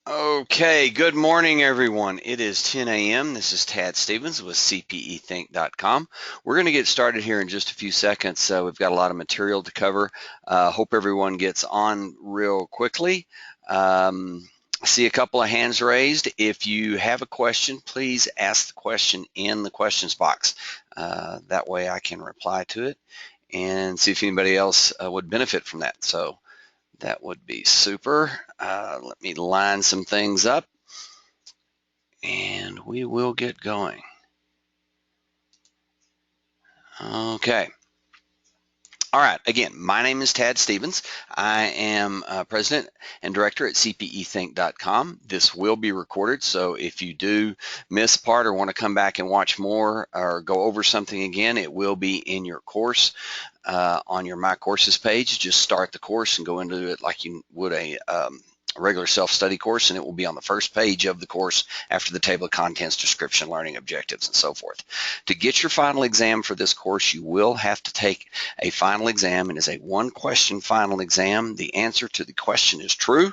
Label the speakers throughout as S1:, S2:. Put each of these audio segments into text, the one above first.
S1: Okay, good morning, everyone. It is 10 a.m. This is Tad Stevens with CPEthink.com. We're going to get started here in just a few seconds. We've got a lot of material to cover. Hope everyone gets on real quickly. I see a couple of hands raised. If you have a question, please ask the question in the questions box. That way I can reply to it and see if anybody else would benefit from that. So that would be super. Let me line some things up and we will get going. Okay. All right. Again, my name is Tad Stevens. I am President and Director at CPEthink.com. This will be recorded, so if you do miss part or want to come back and watch more or go over something again, it will be in your course on your My Courses page. Just start the course and go into it like you would a regular self-study course, and it will be on the first page of the course after the table of contents, description, learning objectives, and so forth. To get your final exam for this course, you will have to take a final exam. It is a one-question final exam. The answer to the question is true,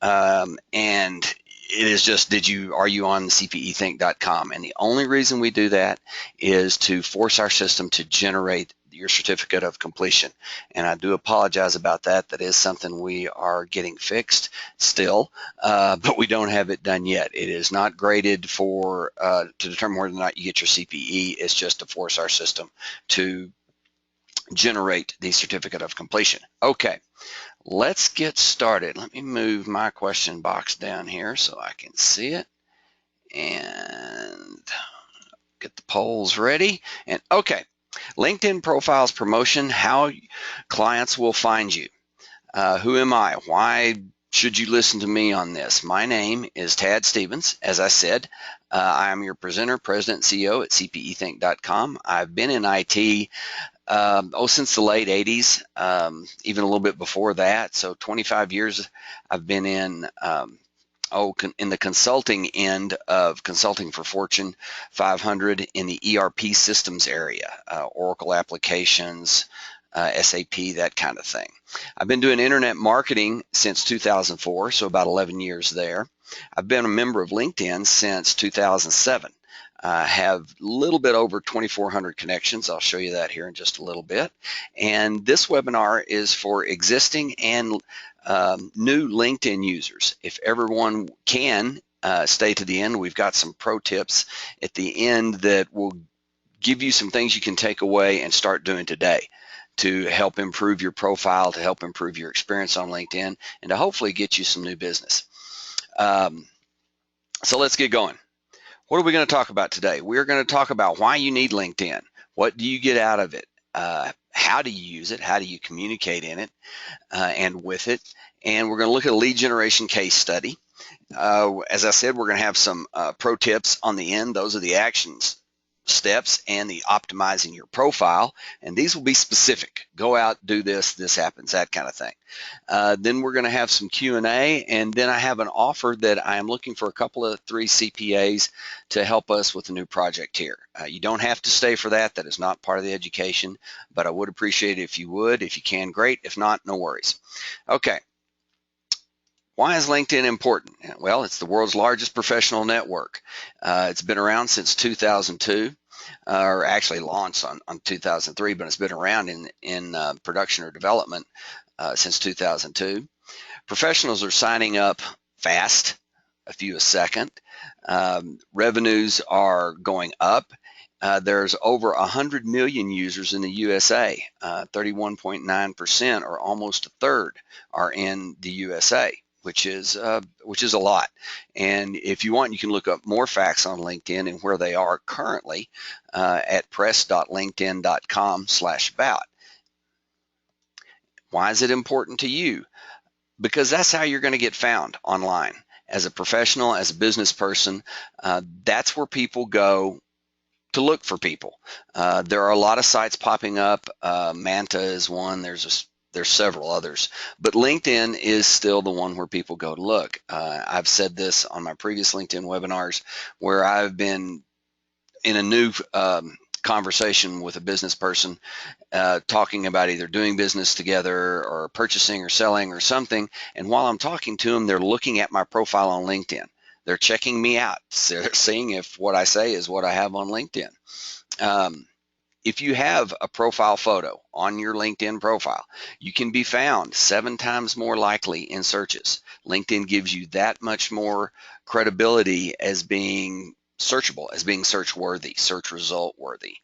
S1: and it is just, are you on CPEthink.com? And the only reason we do that is to force our system to generate your certificate of completion. And I do apologize about that. That is something we are getting fixed still, but we don't have it done yet. It is not graded to determine whether or not you get your CPE. It's just to force our system to generate the certificate of completion. Okay, let's get started. Let me move my question box down here so I can see it and get the polls ready. And okay, LinkedIn profiles promotion, how clients will find you. Who am I? Why should you listen to me on this? My name is Tad Stevens. As I said, I am your presenter, president, and CEO at CPEthink.com. I've been in IT since the late 80s, even a little bit before that. So 25 years I've been in the consulting end of consulting for Fortune 500 in the ERP systems area, Oracle applications, SAP, that kind of thing. I've been doing internet marketing since 2004, so about 11 years there. I've been a member of LinkedIn since 2007. I have a little bit over 2,400 connections. I'll show you that here in just a little bit. And this webinar is for existing and new LinkedIn users. If everyone can stay to the end, we've got some pro tips at the end that will give you some things you can take away and start doing today to help improve your profile, to help improve your experience on LinkedIn, and to hopefully get you some new business. So let's get going. What are we going to talk about today? We're going to talk about why you need LinkedIn. What do you get out of it? How do you use it? How do you communicate in it and with it? And we're going to look at a lead generation case study. As I said, we're going to have some pro tips on the end. Those are the actions steps and the optimizing your profile, and these will be specific. Go out, do this, this happens, that kind of thing. Then we're going to have some Q&A, and then I have an offer that I am looking for a couple of 3 CPAs to help us with a new project here. You don't have to stay for that. That is not part of the education, but I would appreciate it if you would. If you can, great. If not, no worries. Okay. Why is LinkedIn important? Well, it's the world's largest professional network. It's been around since 2002, or actually launched on 2003, but it's been around in production or development since 2002. Professionals are signing up fast, a few a second. Revenues are going up. There's over 100 million users in the USA. 31.9%, or almost a third, are in the USA. Which is a lot. And if you want, you can look up more facts on LinkedIn and where they are currently at press.linkedin.com/about. Why is it important to you? Because that's how you're going to get found online. As a professional, as a business person, that's where people go to look for people. There are a lot of sites popping up. Manta is one. There's several others, but LinkedIn is still the one where people go to look. I've said this on my previous LinkedIn webinars where I've been in a new conversation with a business person talking about either doing business together or purchasing or selling or something. And while I'm talking to them, they're looking at my profile on LinkedIn. They're checking me out. They're seeing if what I say is what I have on LinkedIn. If you have a profile photo on your LinkedIn profile, you can be found 7 times more likely in searches. LinkedIn gives you that much more credibility as being searchable, as being search worthy, search result worthy.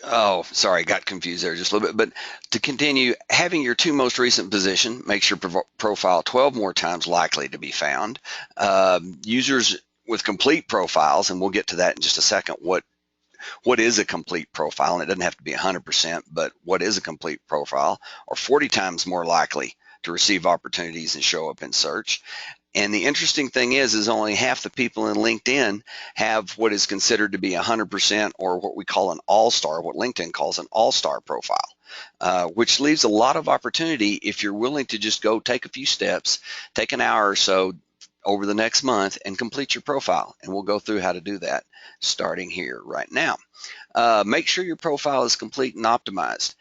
S1: Oh, sorry, got confused there just a little bit. But to continue, having your 2 most recent position makes your profile 12 more times likely to be found. Users with complete profiles, and we'll get to that in just a second, what is a complete profile, and it doesn't have to be 100%, but what is a complete profile, are 40 times more likely to receive opportunities and show up in search. And the interesting thing is only half the people in LinkedIn have what is considered to be 100%, or what we call an all-star, what LinkedIn calls an all-star profile, which leaves a lot of opportunity if you're willing to just go take a few steps, take an hour or so over the next month and complete your profile. And we'll go through how to do that starting here right now. Make sure your profile is complete and optimized.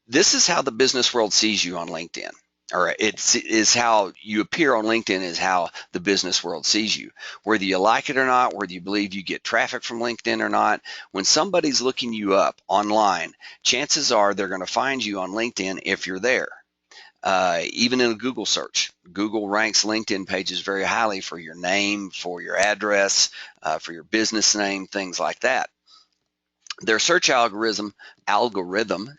S1: This is how the business world sees you on LinkedIn. Or it is how you appear on LinkedIn is how the business world sees you. Whether you like it or not, whether you believe you get traffic from LinkedIn or not, when somebody's looking you up online, chances are they're going to find you on LinkedIn if you're there. Even in a Google search, Google ranks LinkedIn pages very highly for your name, for your address, for your business name, things like that. Their search algorithm,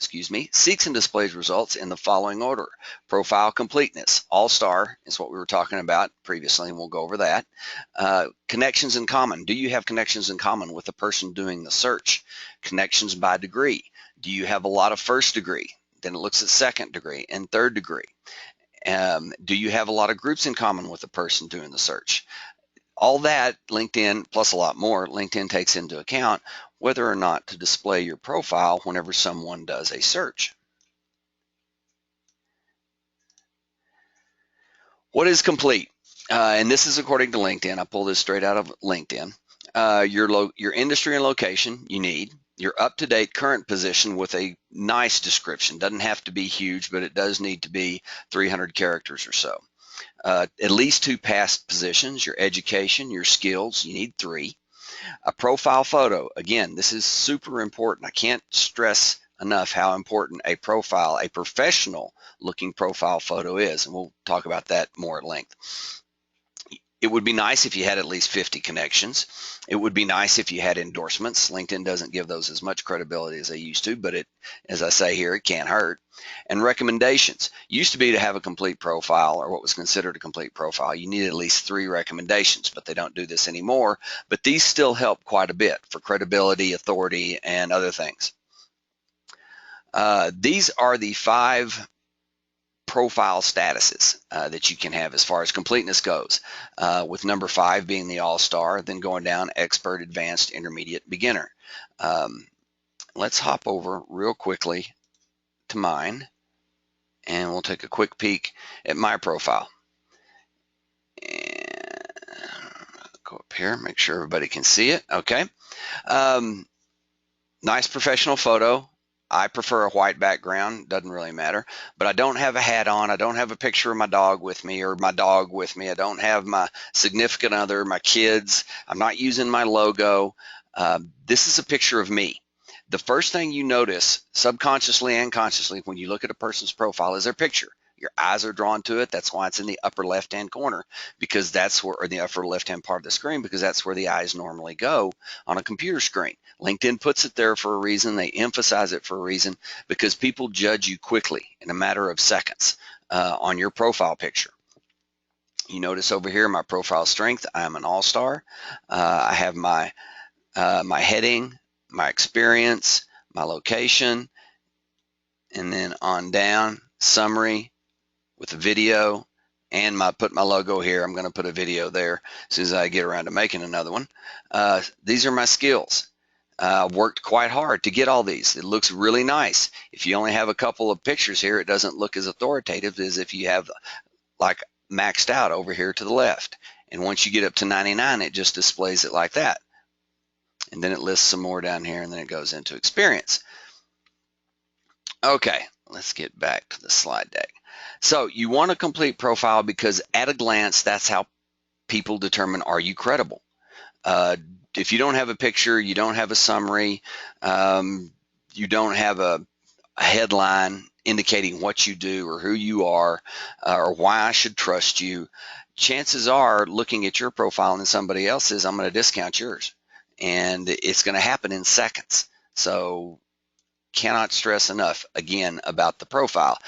S1: seeks and displays results in the following order. Profile completeness, all-star is what we were talking about previously, and we'll go over that. Connections in common. Do you have connections in common with the person doing the search? Connections by degree. Do you have a lot of first degree? Then it looks at second degree and third degree. Do you have a lot of groups in common with the person doing the search? All that LinkedIn, plus a lot more, LinkedIn takes into account whether or not to display your profile whenever someone does a search. What is complete? And this is according to LinkedIn. I pulled this straight out of LinkedIn. Your industry and location you need. Your up-to-date current position with a nice description. Doesn't have to be huge, but it does need to be 300 characters or so. At least 2 past positions, your education, your skills, you need 3. A profile photo, again, this is super important. I can't stress enough how important a profile, a professional looking profile photo is, and we'll talk about that more at length. It would be nice if you had at least 50 connections. It would be nice if you had endorsements. LinkedIn doesn't give those as much credibility as they used to, but as I say here, it can't hurt. And recommendations. Used to be to have a complete profile, or what was considered a complete profile, you need at least 3 recommendations, but they don't do this anymore. But these still help quite a bit for credibility, authority, and other things. These are the 5 profile statuses that you can have as far as completeness goes, with number 5 being the all-star, then going down expert, advanced, intermediate, beginner. Let's hop over real quickly to mine, and we'll take a quick peek at my profile. And go up here, make sure everybody can see it. Okay. Nice professional photo. I prefer a white background, doesn't really matter, but I don't have a hat on. I don't have a picture of my dog with me or my dog with me. I don't have my significant other, my kids. I'm not using my logo. This is a picture of me. The first thing you notice subconsciously and consciously when you look at a person's profile is their picture. Your eyes are drawn to it. That's why it's in the upper left-hand corner, because that's where, or the upper left-hand part of the screen, because that's where the eyes normally go on a computer screen. LinkedIn puts it there for a reason. They emphasize it for a reason, because people judge you quickly in a matter of seconds on your profile picture. You notice over here my profile strength, I am an all-star. I have my heading, my experience, my location, and then on down, summary with a video, and put my logo here. I'm going to put a video there as soon as I get around to making another one. These are my skills. Worked quite hard to get all these. It looks really nice. If you only have a couple of pictures here, it doesn't look as authoritative as if you have like maxed out over here to the left. And once you get up to 99, it just displays it like that. And then it lists some more down here, and then it goes into experience. Okay, let's get back to the slide deck. So you want a complete profile because at a glance, that's how people determine, are you credible? If you don't have a picture, you don't have a summary, you don't have a headline indicating what you do or who you are, or why I should trust you, chances are, looking at your profile and somebody else's, I'm going to discount yours. And it's going to happen in seconds. So cannot stress enough, again, about the profile.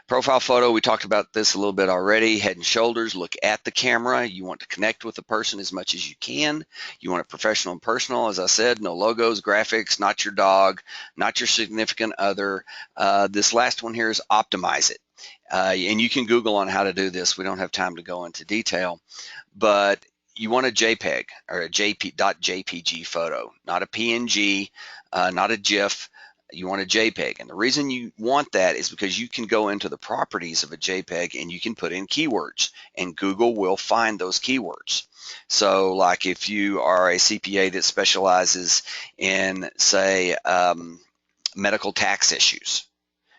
S1: Profile photo, we talked about this a little bit already. Head and shoulders, look at the camera. You want to connect with the person as much as you can. You want it professional and personal. As I said, no logos, graphics, not your dog, not your significant other. This last one here is optimize it. And you can Google on how to do this. We don't have time to go into detail, but you want a JPEG or a .jpg photo, not a PNG, not a GIF. You want a JPEG. And the reason you want that is because you can go into the properties of a JPEG and you can put in keywords, and Google will find those keywords. So like if you are a CPA that specializes in, say, medical tax issues,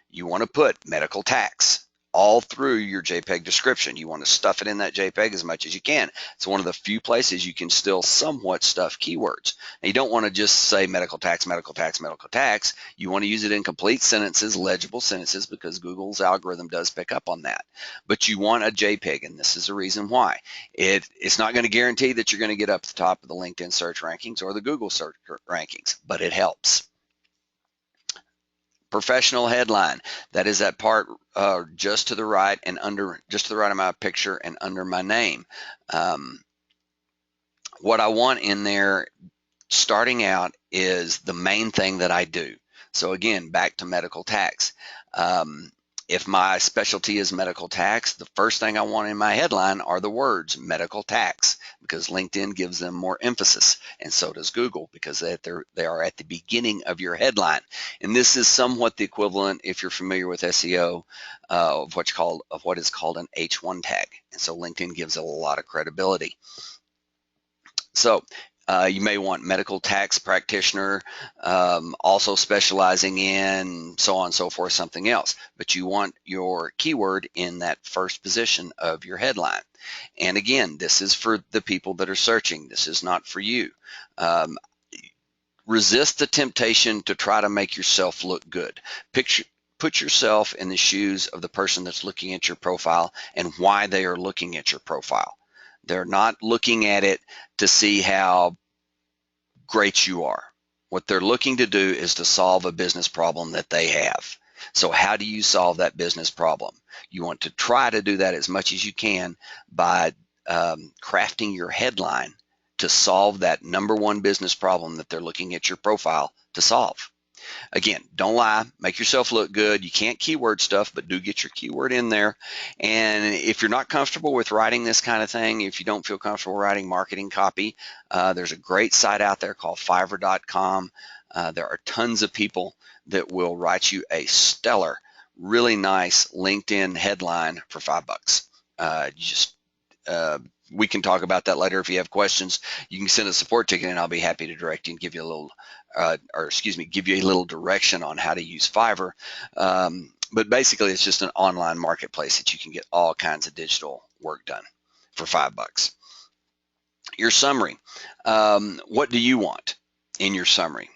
S1: you want to put medical tax all through your JPEG description. You want to stuff it in that JPEG as much as you can. It's one of the few places you can still somewhat stuff keywords. Now, you don't want to just say medical tax, medical tax, medical tax. You want to use it in complete sentences, legible sentences, because Google's algorithm does pick up on that. But you want a JPEG, and this is the reason why. It's not going to guarantee that you're going to get up to the top of the LinkedIn search rankings or the Google search rankings, but it helps. Professional headline, that is that part just to the right and just to the right of my picture and under my name. What I want in there starting out is the main thing that I do. So again, back to medical tax. If my specialty is medical tax, the first thing I want in my headline are the words medical tax, because LinkedIn gives them more emphasis, and so does Google, because they are at the beginning of your headline. And this is somewhat the equivalent, if you're familiar with SEO, of what is called an H1 tag. And so LinkedIn gives it a lot of credibility. So you may want medical tax practitioner, also specializing in so on and so forth, something else. But you want your keyword in that first position of your headline. And again, this is for the people that are searching. This is not for you. Resist the temptation to try to make yourself look good. Put yourself in the shoes of the person that's looking at your profile and why they are looking at your profile. They're not looking at it to see how great you are. What they're looking to do is to solve a business problem that they have. So how do you solve that business problem? You want to try to do that as much as you can by crafting your headline to solve that number one business problem that they're looking at your profile to solve. Again, don't lie, make yourself look good. You can't keyword stuff, but do get your keyword in there. And if you're not comfortable with writing this kind of thing, if you don't feel comfortable writing marketing copy, there's a great site out there called Fiverr.com. There are tons of people that will write you a stellar, really nice LinkedIn headline for $5. We can talk about that later if you have questions. You can send a support ticket and I'll be happy to direct you and give you a little, give you a little direction on how to use Fiverr. But basically, it's just an online marketplace that you can get all kinds of digital work done for $5. Your summary. What do you want in your summary?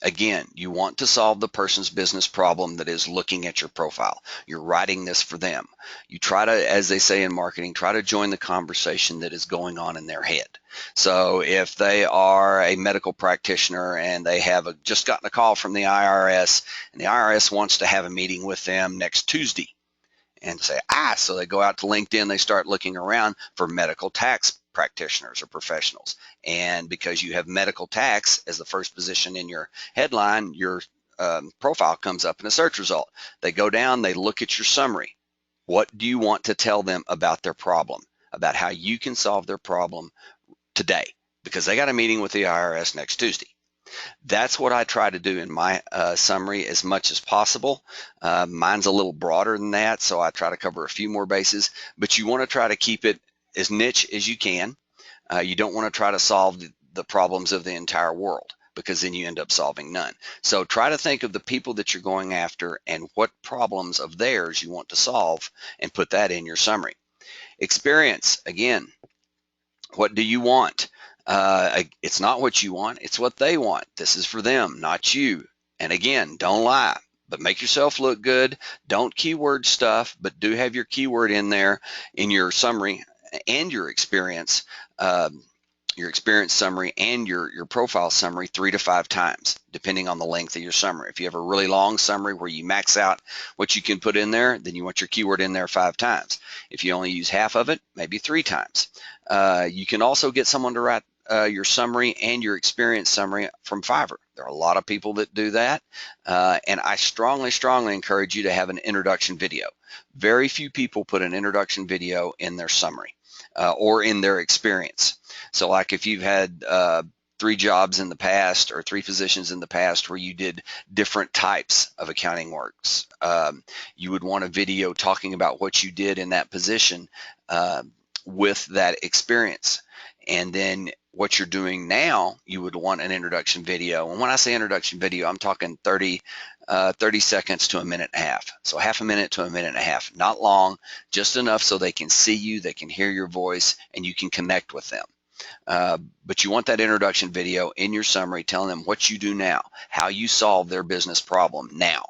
S1: Again, you want to solve the person's business problem that is looking at your profile. You're writing this for them. You try to, as they say in marketing, try to join the conversation that is going on in their head. So if they are a medical practitioner and they have just gotten a call from the IRS, and the IRS wants to have a meeting with them next Tuesday, and say, so they go out to LinkedIn, they start looking around for medical tax practitioners or professionals. And because you have medical tax as the first position in your headline, your profile comes up in a search result. They go down, they look at your summary. What do you want to tell them about their problem, about how you can solve their problem today? Because they got a meeting with the IRS next Tuesday. That's what I try to do in my summary as much as possible. Mine's a little broader than that, so I try to cover a few more bases, but you want to try to keep it as niche as you can. You don't want to try to solve the problems of the entire world, because then you end up solving none. So try to think of the people that you're going after and what problems of theirs you want to solve, and put that in your summary. Experience, again, what do you want? It's not what you want, it's what they want. This is for them, not you. And again, don't lie, but make yourself look good. Don't keyword stuff, but do have your keyword in there in your summary and your experience summary and your profile summary 3 to 5 times, depending on the length of your summary. If you have a really long summary where you max out what you can put in there, then you want your keyword in there 5 times. If you only use half of it, maybe 3 times. You can also get someone to write your summary and your experience summary from Fiverr. There are a lot of people that do that, and I strongly, strongly encourage you to have an introduction video. Very few people put an introduction video in their summary or in their experience. So like if you've had 3 jobs in the past, or 3 positions in the past where you did different types of accounting works, you would want a video talking about what you did in that position with that experience. And then what you're doing now, you would want an introduction video. And when I say introduction video, I'm talking 30 seconds to a minute and a half. So half a minute to a minute and a half, not long, just enough so they can see you, they can hear your voice, and you can connect with them. But you want that introduction video in your summary telling them what you do now, how you solve their business problem now,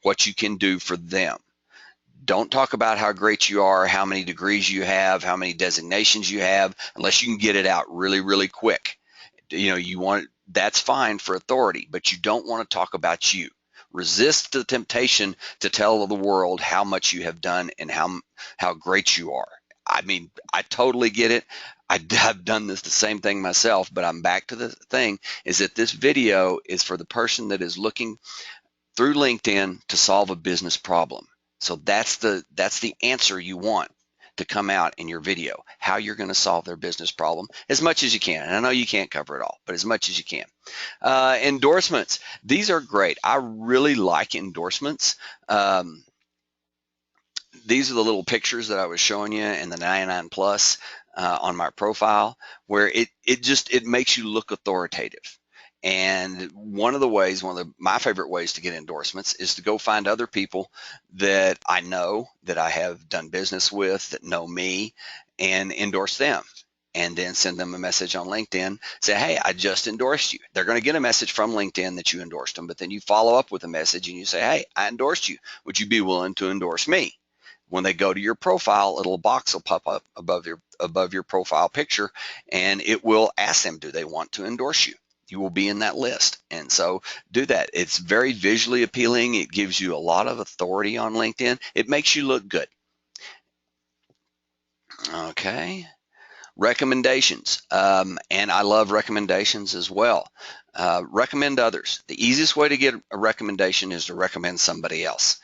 S1: what you can do for them. Don't talk about how great you are, how many degrees you have, how many designations you have, unless you can get it out really, really quick. That's fine for authority, but you don't want to talk about you. Resist the temptation to tell the world how much you have done and how great you are. I mean, I totally get it. I've done the same thing myself, but I'm back to the thing is that this video is for the person that is looking through LinkedIn to solve a business problem. So that's the answer you want to come out in your video, how you're going to solve their business problem as much as you can. And I know you can't cover it all, but as much as you can. Endorsements. These are great. I really like endorsements. These are the little pictures that I was showing you in the 99 plus on my profile, where it makes you look authoritative. And one of my favorite ways to get endorsements is to go find other people that I know, that I have done business with, that know me, and endorse them. And then send them a message on LinkedIn, say, hey, I just endorsed you. They're going to get a message from LinkedIn that you endorsed them, but then you follow up with a message and you say, hey, I endorsed you. Would you be willing to endorse me? When they go to your profile, a little box will pop up above your profile picture, and it will ask them, do they want to endorse you? You will be in that list. And so do that. It's very visually appealing. It gives you a lot of authority on LinkedIn. It makes you look good. Okay. Recommendations. And I love recommendations as well. Recommend others. The easiest way to get a recommendation is to recommend somebody else.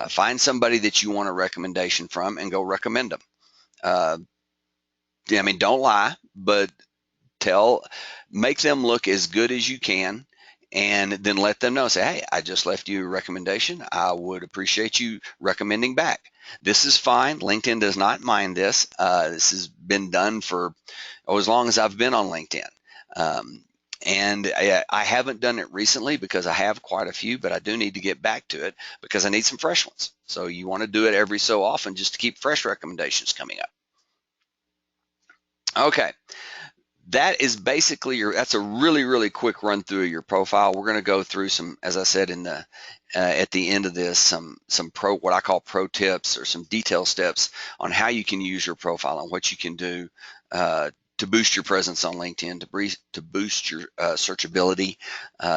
S1: Find somebody that you want a recommendation from and go recommend them. I mean, don't lie, but make them look as good as you can, and then let them know. Say, hey, I just left you a recommendation. I would appreciate you recommending back. This is fine. LinkedIn does not mind this. This has been done for as long as I've been on LinkedIn. And I haven't done it recently because I have quite a few, but I do need to get back to it because I need some fresh ones. So you want to do it every so often just to keep fresh recommendations coming up. Okay. That is basically that's a really, really quick run through of your profile. We're going to go through some, as I said in the at the end of this, some what I call pro tips, or some detail steps on how you can use your profile and what you can do to boost your presence on LinkedIn, to boost your searchability,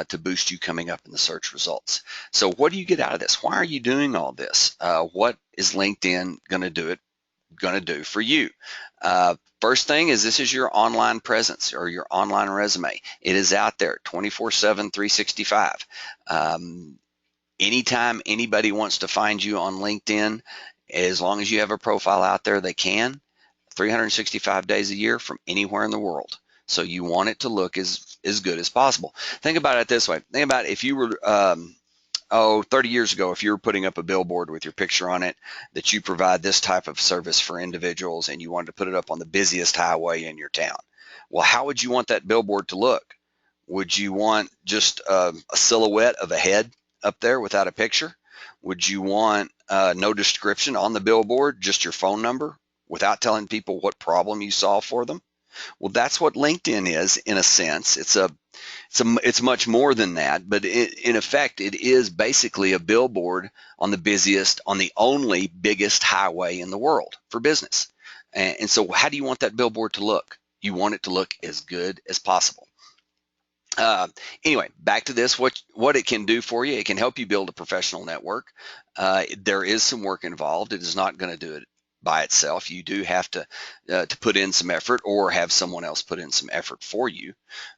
S1: to boost you coming up in the search results. So what do you get out of this? Why are you doing all this? What is LinkedIn going to do for you? First thing is, this is your online presence or your online resume. It is out there 24/7, 365. Anytime anybody wants to find you on LinkedIn, as long as you have a profile out there, they can, 365 days a year from anywhere in the world. So you want it to look as good as possible. Think about it this way. Think about if you were 30 years ago, if you were putting up a billboard with your picture on it that you provide this type of service for individuals, and you wanted to put it up on the busiest highway in your town. Well, how would you want that billboard to look? Would you want just a silhouette of a head up there without a picture? Would you want no description on the billboard, just your phone number without telling people what problem you solve for them? Well, that's what LinkedIn is in a sense. It's much more than that, but in effect, it is basically a billboard on on the only biggest highway in the world for business. And so how do you want that billboard to look? You want it to look as good as possible. Uh, anyway, back to this, what it can do for you. It can help you build a professional network. There is some work involved. It is not going to do it by itself. You do have to put in some effort or have someone else put in some effort for you.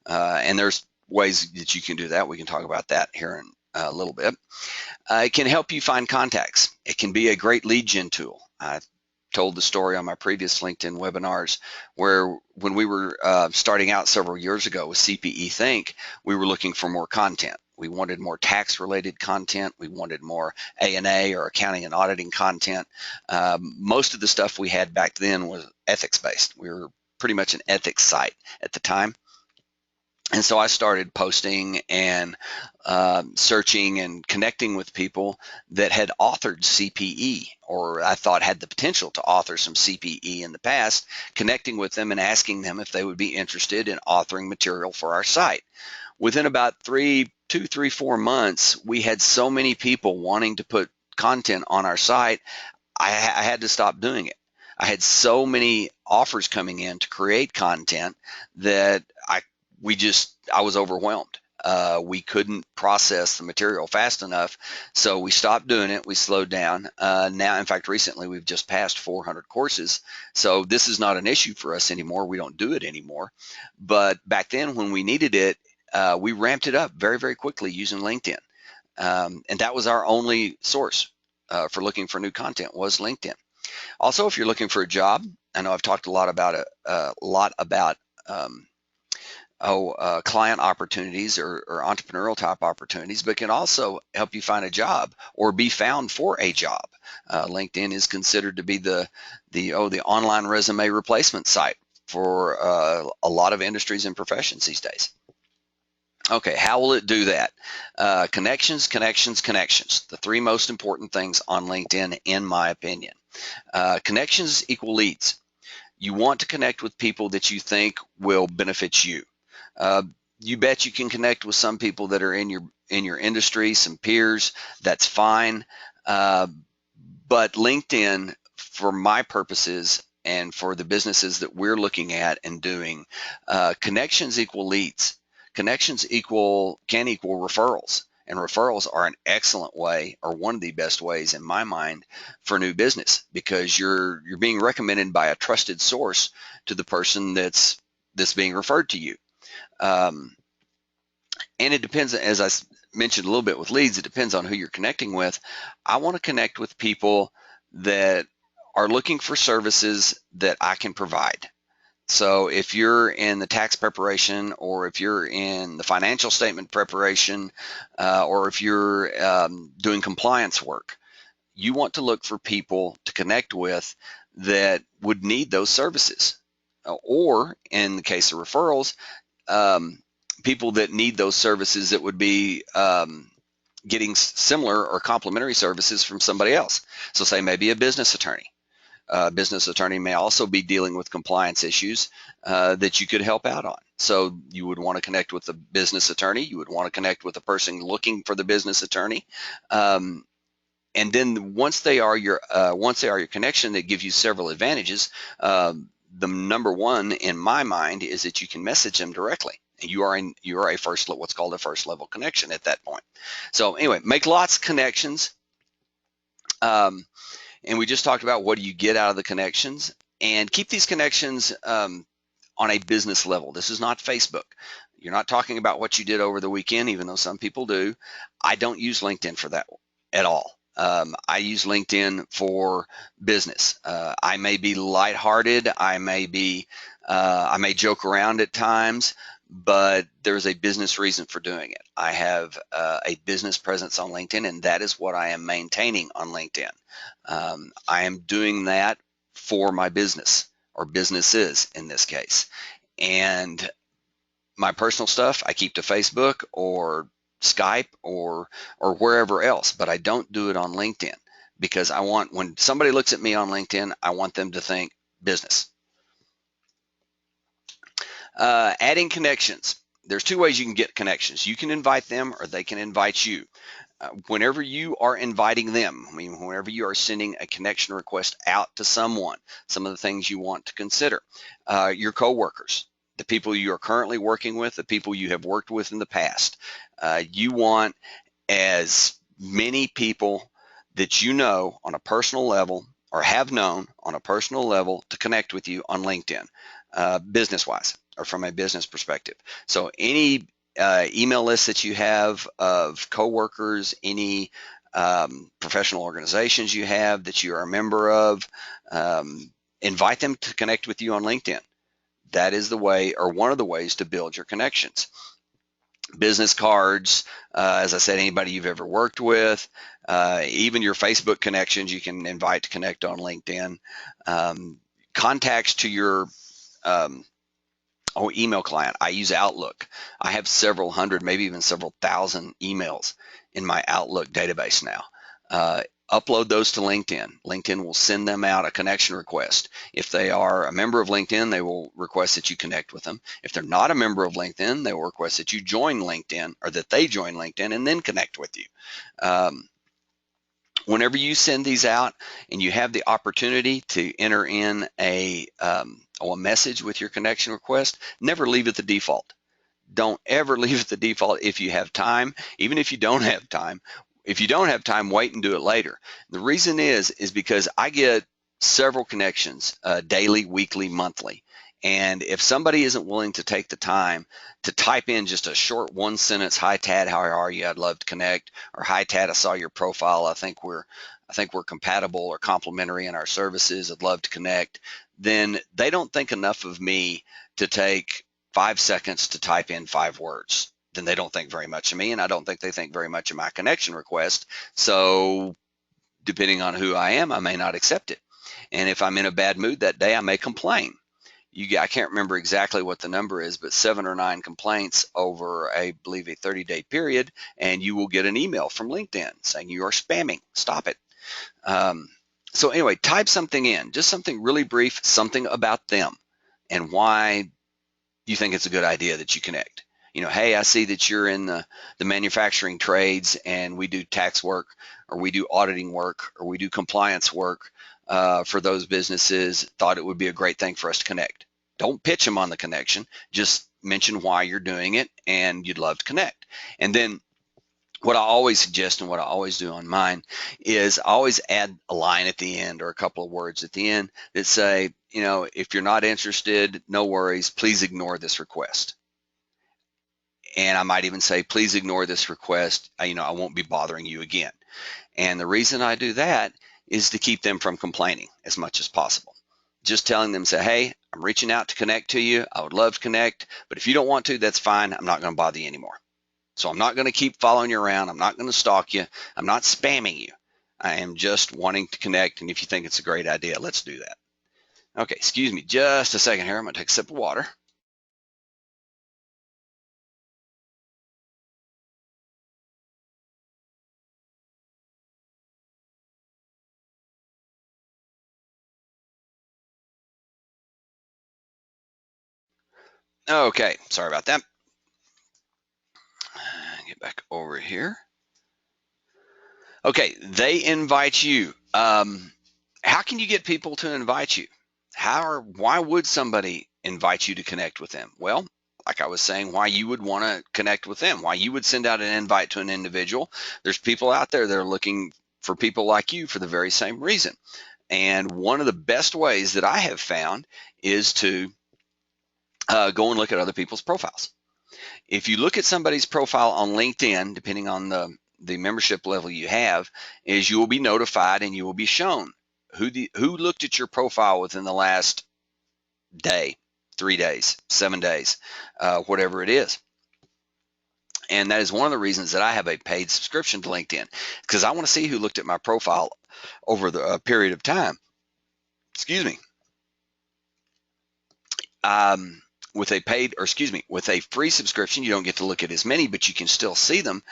S1: And there's ways that you can do that. We can talk about that here in a little bit. It can help you find contacts. It can be a great lead gen tool. I told the story on my previous LinkedIn webinars where when we were starting out several years ago with CPE Think, we were looking for more content. We wanted more tax-related content. We wanted more A&A or accounting and auditing content. Most of the stuff we had back then was ethics-based. We were pretty much an ethics site at the time. And so I started posting and searching and connecting with people that had authored CPE, or I thought had the potential to author some CPE in the past, connecting with them and asking them if they would be interested in authoring material for our site. Within about 2, 3, 4 months, we had so many people wanting to put content on our site, I had to stop doing it. I had so many offers coming in to create content that I was overwhelmed. We couldn't process the material fast enough, so we stopped doing it. We slowed down. Now, in fact, recently we've just passed 400 courses, so this is not an issue for us anymore. We don't do it anymore. But back then, when we needed it, we ramped it up very, very quickly using LinkedIn, and that was our only source for looking for new content was LinkedIn. Also, if you're looking for a job, I know I've talked a lot about client opportunities or entrepreneurial type opportunities, but can also help you find a job or be found for a job. LinkedIn is considered to be the online resume replacement site for a lot of industries and professions these days. Okay, how will it do that? Connections, connections, connections. The three most important things on LinkedIn, in my opinion. Connections equal leads. You want to connect with people that you think will benefit you. You bet you can connect with some people that are in your industry, some peers. That's fine. But LinkedIn, for my purposes and for the businesses that we're looking at and doing, connections equal leads. Connections can equal referrals. And referrals are an excellent way, or one of the best ways in my mind, for new business, because you're being recommended by a trusted source to the person that's being referred to you. And it depends, as I mentioned a little bit with leads, it depends on who you're connecting with. I want to connect with people that are looking for services that I can provide. So if you're in the tax preparation, or if you're in the financial statement preparation, or if you're doing compliance work, you want to look for people to connect with that would need those services. Or in the case of referrals, people that need those services that would be getting similar or complementary services from somebody else. So say maybe a business attorney. A business attorney may also be dealing with compliance issues that you could help out on. So you would want to connect with the business attorney. You would want to connect with the person looking for the business attorney. And then once they are your connection, they give you several advantages. The number one in my mind is that you can message them directly. And you are what's called a first level connection at that point. So anyway, make lots of connections. And we just talked about what do you get out of the connections, and keep these connections on a business level. This is not Facebook. You're not talking about what you did over the weekend, even though some people do. I don't use LinkedIn for that at all. I use LinkedIn for business. I may be lighthearted. I may joke around at times, but there's a business reason for doing it. I have a business presence on LinkedIn, and that is what I am maintaining on LinkedIn. I am doing that for my business, or businesses in this case. And my personal stuff, I keep to Facebook or Skype or wherever else, but I don't do it on LinkedIn because I want, when somebody looks at me on LinkedIn, I want them to think business. Adding connections. There's two ways you can get connections. You can invite them or they can invite you. Whenever you are inviting them, I mean, whenever you are sending a connection request out to someone, some of the things you want to consider, your coworkers, the people you are currently working with, the people you have worked with in the past. You want as many people that you know on a personal level or have known on a personal level to connect with you on LinkedIn, business-wise or from a business perspective. So any email list that you have of coworkers, any professional organizations you have that you are a member of, invite them to connect with you on LinkedIn. That is the way, or one of the ways, to build your connections. Business cards, as I said, anybody you've ever worked with, even your Facebook connections you can invite to connect on LinkedIn. Contacts to your email client. I use Outlook. I have several hundred, maybe even several thousand emails in my Outlook database now. Upload those to LinkedIn. LinkedIn will send them out a connection request. If they are a member of LinkedIn, they will request that you connect with them. If they're not a member of LinkedIn, they will request that you join LinkedIn, or that they join LinkedIn and then connect with you. Whenever you send these out and you have the opportunity to enter in a message with your connection request, never leave it the default. Don't ever leave it the default if you have time. Even if you don't have time, if you don't have time, wait and do it later. The reason is because I get several connections daily, weekly, monthly. And if somebody isn't willing to take the time to type in just a short one sentence, "Hi Tad, how are you? I'd love to connect," or "Hi Tad, I saw your profile. I think we're compatible or complementary in our services. I'd love to connect," then they don't think enough of me to take 5 seconds to type in 5 words. Then they don't think very much of me, and I don't think they think very much of my connection request. So depending on who I am, I may not accept it. And if I'm in a bad mood that day, I may complain. I can't remember exactly what the number is, but 7 or 9 complaints over, I believe, a 30-day period, and you will get an email from LinkedIn saying you are spamming. Stop it. So anyway, type something in, just something really brief, something about them and why you think it's a good idea that you connect. Hey, I see that you're in the manufacturing trades and we do tax work, or we do auditing work, or we do compliance work for those businesses. Thought it would be a great thing for us to connect. Don't pitch them on the connection. Just mention why you're doing it and you'd love to connect. And then what I always suggest and what I always do on mine is I always add a line at the end or a couple of words at the end that say, if you're not interested, no worries, please ignore this request. And I might even say, please ignore this request. I won't be bothering you again. And the reason I do that is to keep them from complaining as much as possible. Just telling them, say, hey, I'm reaching out to connect to you. I would love to connect, but if you don't want to, that's fine. I'm not going to bother you anymore. So I'm not going to keep following you around. I'm not going to stalk you. I'm not spamming you. I am just wanting to connect. And if you think it's a great idea, let's do that. Okay, excuse me just a second here. I'm going to take a sip of water. Okay, sorry about that. Get back over here. Okay, they invite you. How can you get people to invite you? Why would somebody invite you to connect with them? Well, like I was saying, why you would want to connect with them, why you would send out an invite to an individual. There's people out there that are looking for people like you for the very same reason. And one of the best ways that I have found is to go and look at other people's profiles. If you look at somebody's profile on LinkedIn, depending on the membership level you have, is you will be notified and you will be shown who looked at your profile within the last day, 3 days, 7 days, whatever it is. And that is one of the reasons that I have a paid subscription to LinkedIn, because I want to see who looked at my profile over the period of time. Excuse me. with a paid, or excuse me, with a free subscription, you don't get to look at as many, but you can still see them.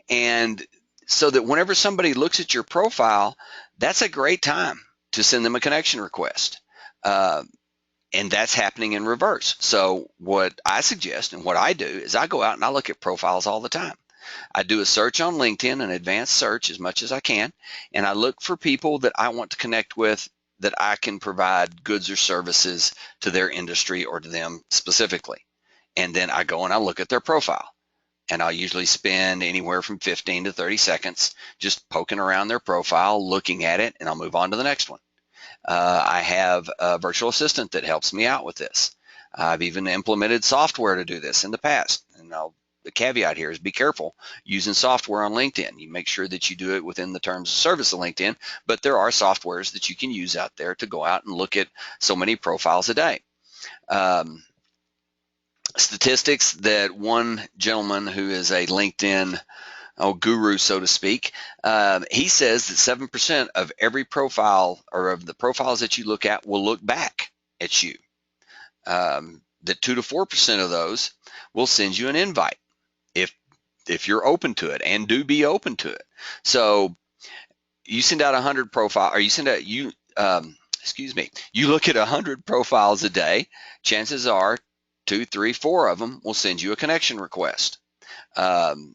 S1: And so that whenever somebody looks at your profile, that's a great time to send them a connection request. And that's happening in reverse. So what I suggest and what I do is I go out and I look at profiles all the time. I do a search on LinkedIn, an advanced search as much as I can, and I look for people that I want to connect with, that I can provide goods or services to their industry or to them specifically. And then I go and I look at their profile. And I'll usually spend anywhere from 15 to 30 seconds just poking around their profile, looking at it, and I'll move on to the next one. I have a virtual assistant that helps me out with this. I've even implemented software to do this in the past. And the caveat here is be careful using software on LinkedIn. You make sure that you do it within the terms of service of LinkedIn, but there are softwares that you can use out there to go out and look at so many profiles a day. Statistics that one gentleman who is a LinkedIn guru, so to speak, he says that 7% of every profile, or of the profiles that you look at, will look back at you. That 2 to 4% of those will send you an invite if you're open to it, and do be open to it. So you send out 100 profile, or you send out you look at 100 profiles a day. Chances are 2, 3, 4 of them will send you a connection request. 3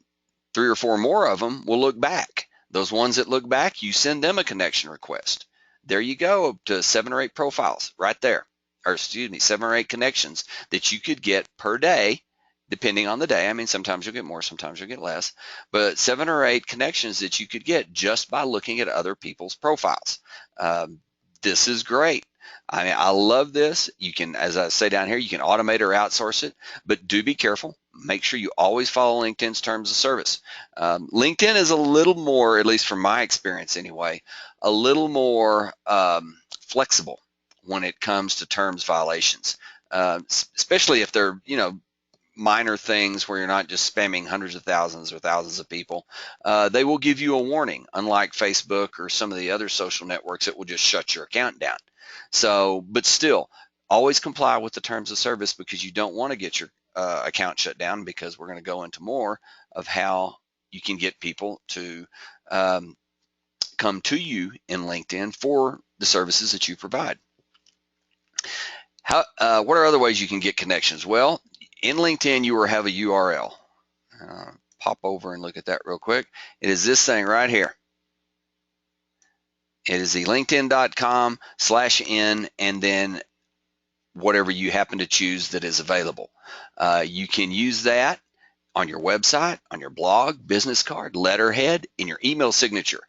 S1: or 4 more of them will look back. Those ones that look back, you send them a connection request. There you go, up to 7 or 8 profiles right there, or excuse me, 7 or 8 connections that you could get per day, depending on the day. I mean, sometimes you'll get more, sometimes you'll get less, but 7 or 8 connections that you could get just by looking at other people's profiles. This is great. I mean, I love this. You can, as I say down here, you can automate or outsource it, but do be careful. Make sure you always follow LinkedIn's terms of service. LinkedIn is a little more, at least from my experience anyway, a little more flexible when it comes to terms violations, especially if they're, minor things where you're not just spamming hundreds of thousands or thousands of people. They will give you a warning, unlike Facebook or some of the other social networks that will just shut your account down. So, but still, always comply with the terms of service, because you don't want to get your account shut down, because we're going to go into more of how you can get people to come to you in LinkedIn for the services that you provide. What are other ways you can get connections? Well, in LinkedIn, you will have a URL. Pop over and look at that real quick. It is this thing right here. It is the linkedin.com/n, and then whatever you happen to choose that is available. You can use that on your website, on your blog, business card, letterhead, in your email signature.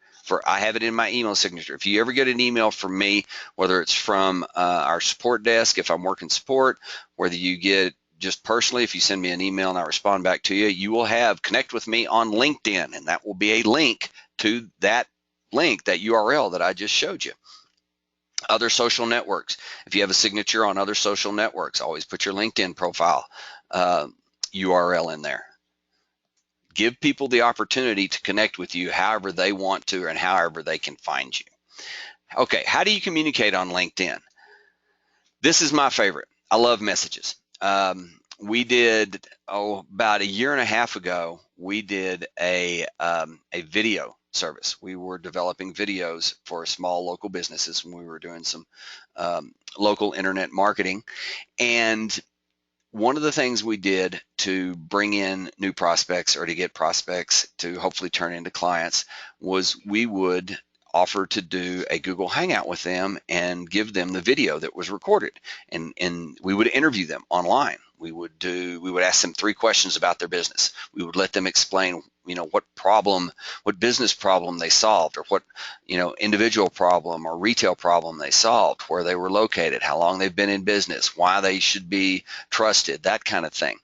S1: I have it in my email signature. If you ever get an email from me, whether it's from our support desk, if I'm working support, whether you get just personally, if you send me an email and I respond back to you, you will have connect with me on LinkedIn, and that will be a link to that link, that URL that I just showed you. Other social networks. If you have a signature on other social networks, always put your LinkedIn profile URL in there. Give people the opportunity to connect with you however they want to and however they can find you. Okay, how do you communicate on LinkedIn? This is my favorite. I love messages. We did, about a year and a half ago, we did a video service. We were developing videos for small local businesses when we were doing some local internet marketing. And one of the things we did to bring in new prospects, or to get prospects to hopefully turn into clients, was we would offer to do a Google Hangout with them and give them the video that was recorded, and we would interview them online. We would ask them 3 questions about their business. We would let them explain, what business problem they solved, or what, individual problem or retail problem they solved, where they were located, how long they've been in business, why they should be trusted, that kind of thing.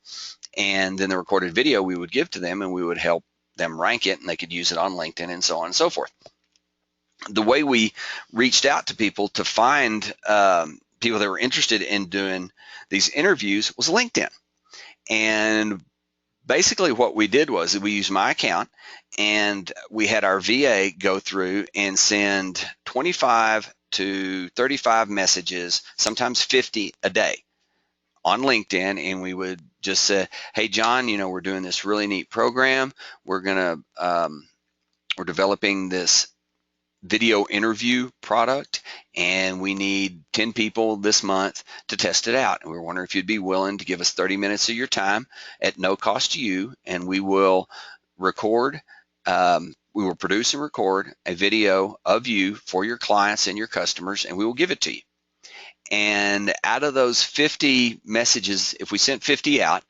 S1: And then the recorded video we would give to them, and we would help them rank it, and they could use it on LinkedIn, and so on and so forth. The way we reached out to people to find people that were interested in doing these interviews was LinkedIn. And basically what we did was we used my account, and we had our VA go through and send 25 to 35 messages, sometimes 50 a day, on LinkedIn, and we would just say, hey, John, we're doing this really neat program. We're developing this video interview product, and we need 10 people this month to test it out. And we were wondering if you'd be willing to give us 30 minutes of your time at no cost to you, and we will record, we will produce and record a video of you for your clients and your customers, and we will give it to you. And out of those 50 messages, if we sent 50 out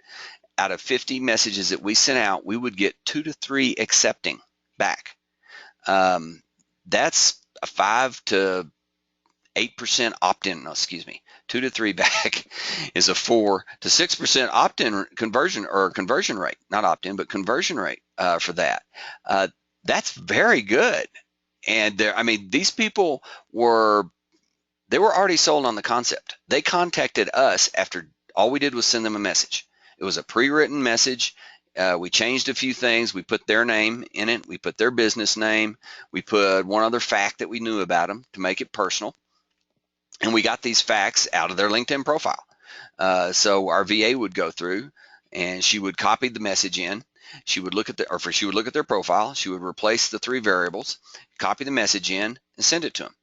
S1: of 50 messages that we sent out, we would get 2 to 3 accepting back. That's a 5 to 8% opt-in. No, excuse me. 2 to 3 back is a 4 to 6% opt-in conversion rate, not opt-in, but conversion rate for that. That's very good. And these people were already sold on the concept. They contacted us after all we did was send them a message. It was a pre-written message. We changed a few things. We put their name in it. We put their business name. We put one other fact that we knew about them to make it personal. And we got these facts out of their LinkedIn profile. So our VA would go through, and she would copy the message in. She would look at their profile. She would replace the 3 variables, copy the message in, and send it to them.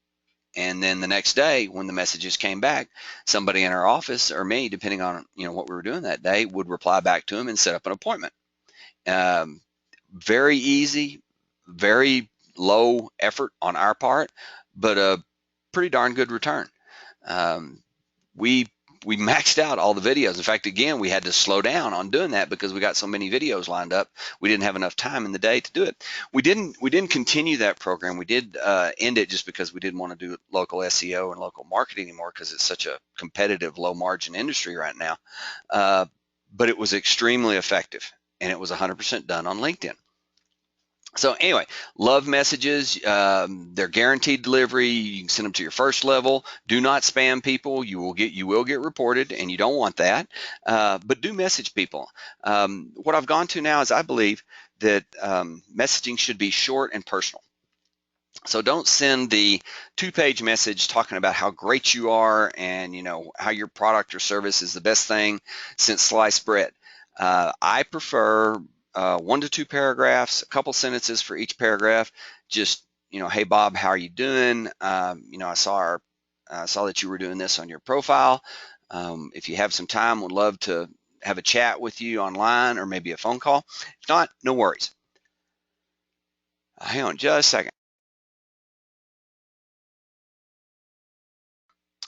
S1: And then the next day, when the messages came back, somebody in our office, or me, depending on what we were doing that day, would reply back to them and set up an appointment. Very easy, very low effort on our part, but a pretty darn good return. We maxed out all the videos. In fact, again, we had to slow down on doing that because we got so many videos lined up. We didn't have enough time in the day to do it. We didn't continue that program. We did end it just because we didn't want to do local SEO and local marketing anymore because it's such a competitive, low margin industry right now. But it was extremely effective, and it was 100% done on LinkedIn. So anyway, love messages. They're guaranteed delivery. You can send them to your first level. Do not spam people. You will get reported, and you don't want that. But do message people. What I've gone to now is I believe that messaging should be short and personal. So don't send the 2-page message talking about how great you are and how your product or service is the best thing since sliced bread. I prefer 1 to 2 paragraphs, a couple sentences for each paragraph. Just hey Bob, how are you doing? I saw that you were doing this on your profile. If you have some time, would love to have a chat with you online or maybe a phone call. If not, no worries. Hang on just a second.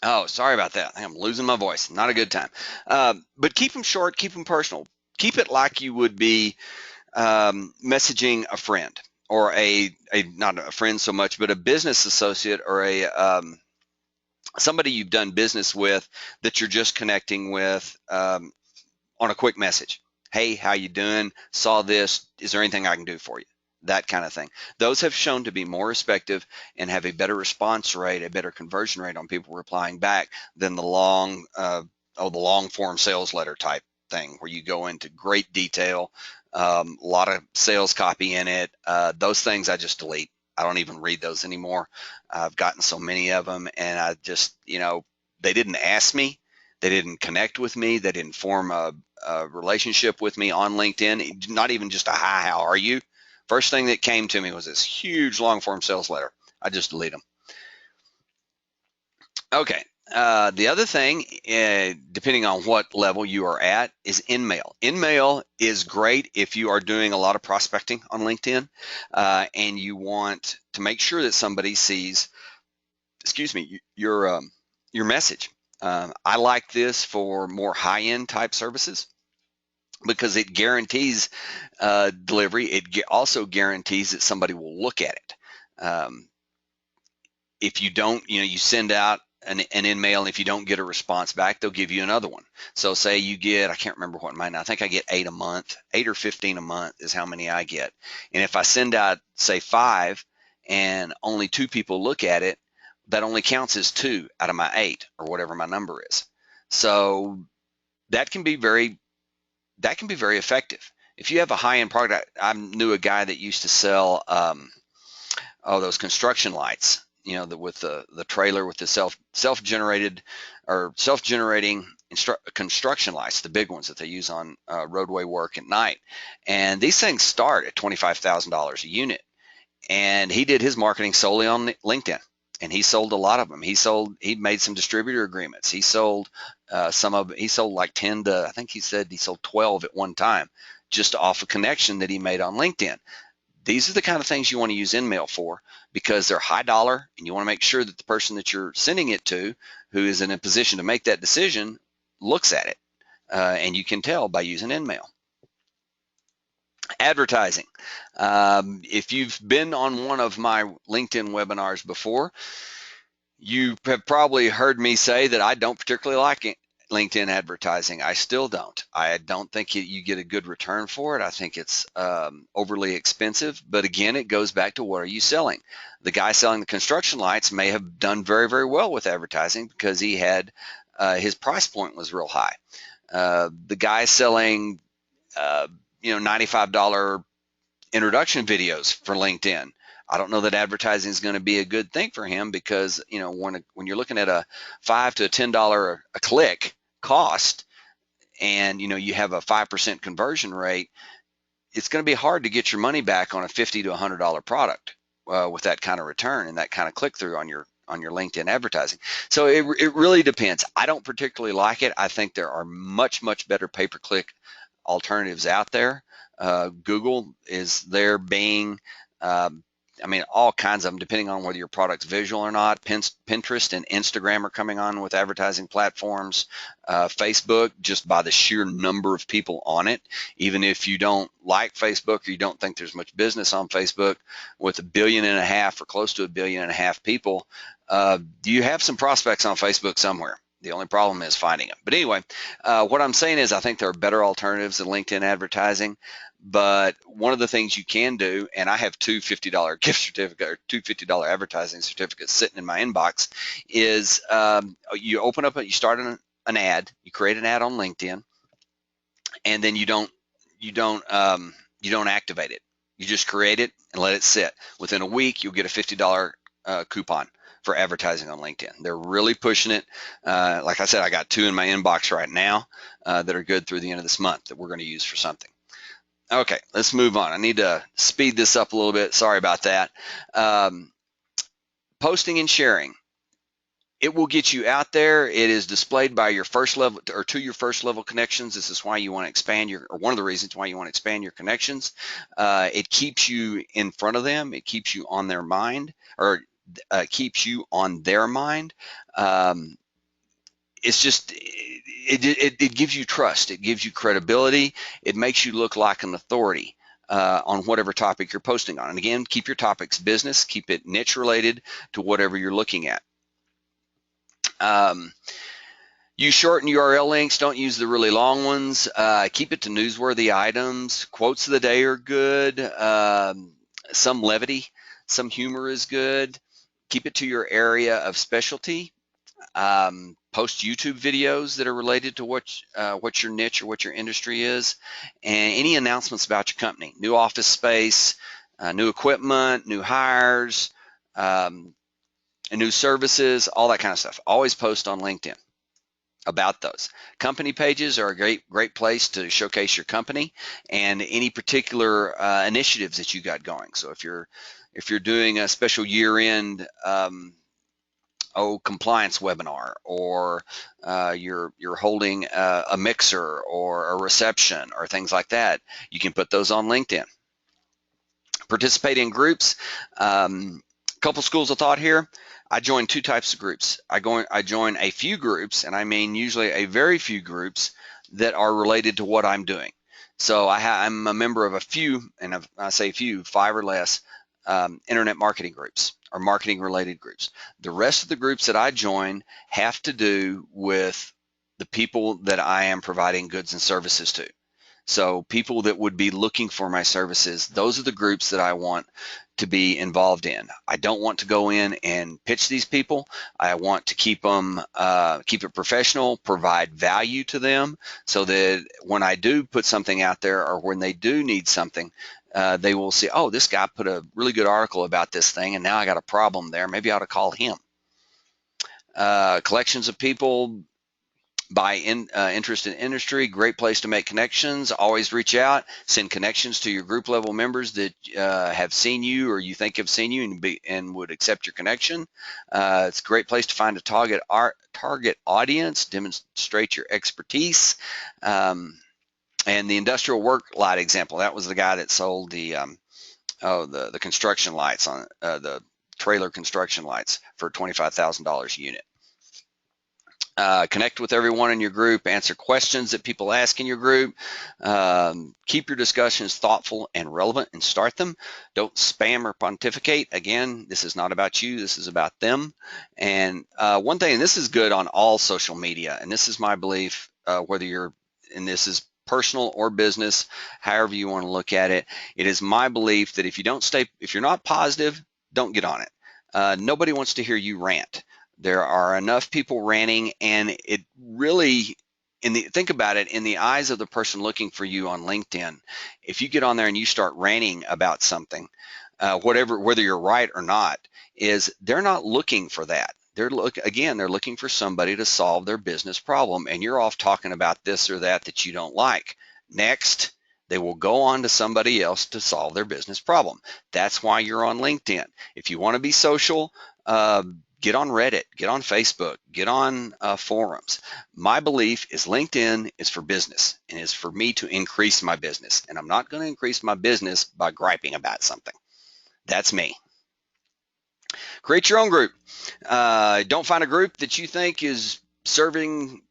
S1: Oh, sorry about that. I'm losing my voice. Not a good time. But keep them short, keep them personal. Keep it like you would be messaging a friend, or not a friend so much, but a business associate, or somebody you've done business with that you're just connecting with on a quick message. Hey, how you doing? Saw this. Is there anything I can do for you? That kind of thing. Those have shown to be more effective and have a better response rate, a better conversion rate on people replying back than the long form sales letter type thing where you go into great detail, a lot of sales copy in it. Those things I just delete. I don't even read those anymore. I've gotten so many of them, and I just, they didn't ask me. They didn't connect with me. They didn't form a relationship with me on LinkedIn. Not even just a hi, how are you? First thing that came to me was this huge long form sales letter. I just delete them. Okay. The other thing, depending on what level you are at, is InMail. InMail is great if you are doing a lot of prospecting on LinkedIn and you want to make sure that somebody sees, your message. I like this for more high-end type services because it guarantees delivery. It also guarantees that somebody will look at it. If you don't, you send out an InMail, and if you don't get a response back, they'll give you another one. So say you get, I can't remember what mine, I think I get 8 a month, 8 or 15 a month is how many I get. And if I send out, say 5, and only 2 people look at it, that only counts as 2 out of my 8 or whatever my number is. So that can be very effective. If you have a high-end product, I knew a guy that used to sell those construction lights. with the trailer with the self-generated or self-generating construction lights, the big ones that they use on roadway work at night. And these things start at $25,000 a unit. And he did his marketing solely on LinkedIn, and he sold a lot of them. He made some distributor agreements. He sold he sold like 10 to, I think he said he sold 12 at one time, just off a connection that he made on LinkedIn. These are the kind of things you want to use InMail for, because they're high dollar, and you want to make sure that the person that you're sending it to, who is in a position to make that decision, looks at it, and you can tell by using InMail. Advertising. If you've been on one of my LinkedIn webinars before, you have probably heard me say that I don't particularly like LinkedIn advertising. I still don't. I don't think you get a good return for it. I think it's overly expensive. But again, it goes back to, what are you selling? The guy selling the construction lights may have done very, very well with advertising because he had his price point was real high. The guy selling $95 introduction videos for LinkedIn, I don't know that advertising is going to be a good thing for him, because when you're looking at a $5 to $10 a click cost, and you have a 5% conversion rate, it's going to be hard to get your money back on a $50 to $100 product with that kind of return and that kind of click through on your LinkedIn advertising. So it really depends. I don't particularly like it. I think there are much, much better pay-per-click alternatives out there. Google is there, Bing, all kinds of them, depending on whether your product's visual or not. Pinterest and Instagram are coming on with advertising platforms. Facebook, just by the sheer number of people on it, even if you don't like Facebook or you don't think there's much business on Facebook, with 1.5 billion or close to 1.5 billion people, you have some prospects on Facebook somewhere. The only problem is finding them. But anyway, what I'm saying is I think there are better alternatives than LinkedIn advertising. But one of the things you can do, and I have two $50 gift certificate or two $50 advertising certificates sitting in my inbox, is you open up, you start an ad, you create an ad on LinkedIn, and then you don't activate it. You just create it and let it sit. Within a week, you'll get a $50 coupon for advertising on LinkedIn. They're really pushing it. Like I said, I got two in my inbox right now that are good through the end of this month that we're going to use for something. Okay, let's move on. I need to speed this up a little bit. Sorry about that. Posting and sharing. It will get you out there. It is displayed by your first level or to your first level connections. This is why you want to expand or one of the reasons why you want to expand your connections. It keeps you in front of them. It keeps you on their mind, or keeps you on their mind. It's just, it gives you trust. It gives you credibility. It makes you look like an authority on whatever topic you're posting on. And again, keep your topics business. Keep it niche related to whatever you're looking at. Use short and URL links. Don't use the really long ones. Keep it to newsworthy items. Quotes of the day are good. Some levity, some humor is good. Keep it to your area of specialty. Post YouTube videos that are related to what your niche or what your industry is, and any announcements about your company, new office space, new equipment, new hires, and new services, all that kind of stuff. Always post on LinkedIn about those. Company pages are a great place to showcase your company and any particular initiatives that you got going. So if you're doing a special year-end compliance webinar, or you're holding a mixer or a reception or things like that, you can put those on LinkedIn. Participate in groups. Couple schools of thought here. I join two types of groups. I join a few groups, and I mean usually a very few groups that are related to what I'm doing. So I'm a member of a few, and I say few, 5 or less internet marketing groups or marketing related groups. The rest of the groups that I join have to do with the people that I am providing goods and services to. So people that would be looking for my services, those are the groups that I want to be involved in. I don't want to go in and pitch these people. I want to keep it professional, provide value to them, so that when I do put something out there, or when they do need something, they will see, oh, this guy put a really good article about this thing, and now I got a problem there. Maybe I ought to call him. Collections of people by interest in industry, great place to make connections. Always reach out, send connections to your group level members that have seen you or you think have seen you and would accept your connection. It's a great place to find a target audience, demonstrate your expertise. And the industrial work light example, that was the guy that sold the construction lights on the trailer construction lights for $25,000 a unit. Connect with everyone in your group, answer questions that people ask in your group, keep your discussions thoughtful and relevant and start them. Don't spam or pontificate. Again, this is not about you, this is about them. And one thing, and this is good on all social media, and this is my belief, whether you're, and this is personal or business, however you want to look at it, it is my belief that if you're not positive, don't get on it. Nobody wants to hear you rant. There are enough people ranting, and it really, think about it, in the eyes of the person looking for you on LinkedIn, if you get on there and you start ranting about something, whether you're right or not, they're not looking for that. They're looking for somebody to solve their business problem, and you're off talking about this or that you don't like. Next, they will go on to somebody else to solve their business problem. That's why you're on LinkedIn. If you want to be social, get on Reddit, get on Facebook, get on forums. My belief is LinkedIn is for business and is for me to increase my business. And I'm not going to increase my business by griping about something. That's me. Create your own group. Don't find a group that you think is serving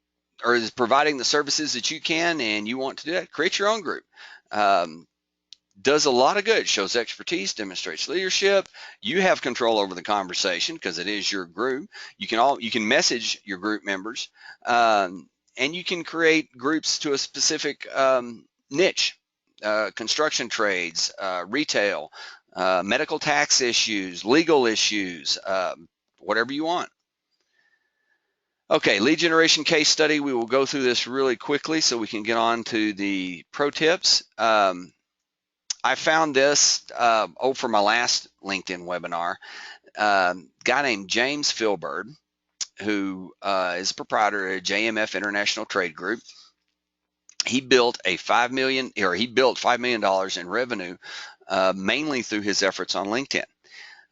S1: or is providing the services that you can and you want to do that. Create your own group. Does a lot of good, shows expertise, demonstrates leadership. You have control over the conversation because it is your group. You can message your group members, and you can create groups to a specific niche, construction trades, retail, medical tax issues, legal issues, whatever you want. Okay, lead generation case study. We will go through this really quickly so we can get on to the pro tips. I found this for my last LinkedIn webinar. A guy named James Filbert, who is a proprietor at JMF International Trade Group. He built $5 million in revenue, mainly through his efforts on LinkedIn.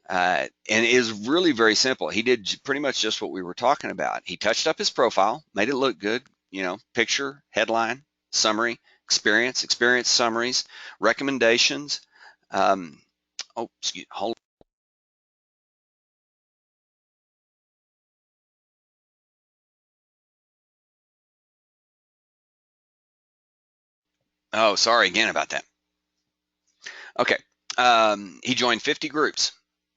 S1: And it is really very simple. He did pretty much just what we were talking about. He touched up his profile, made it look good, picture, headline, summary, experience summaries, recommendations. Hold. Oh, sorry again about that. Okay. He joined 50 groups,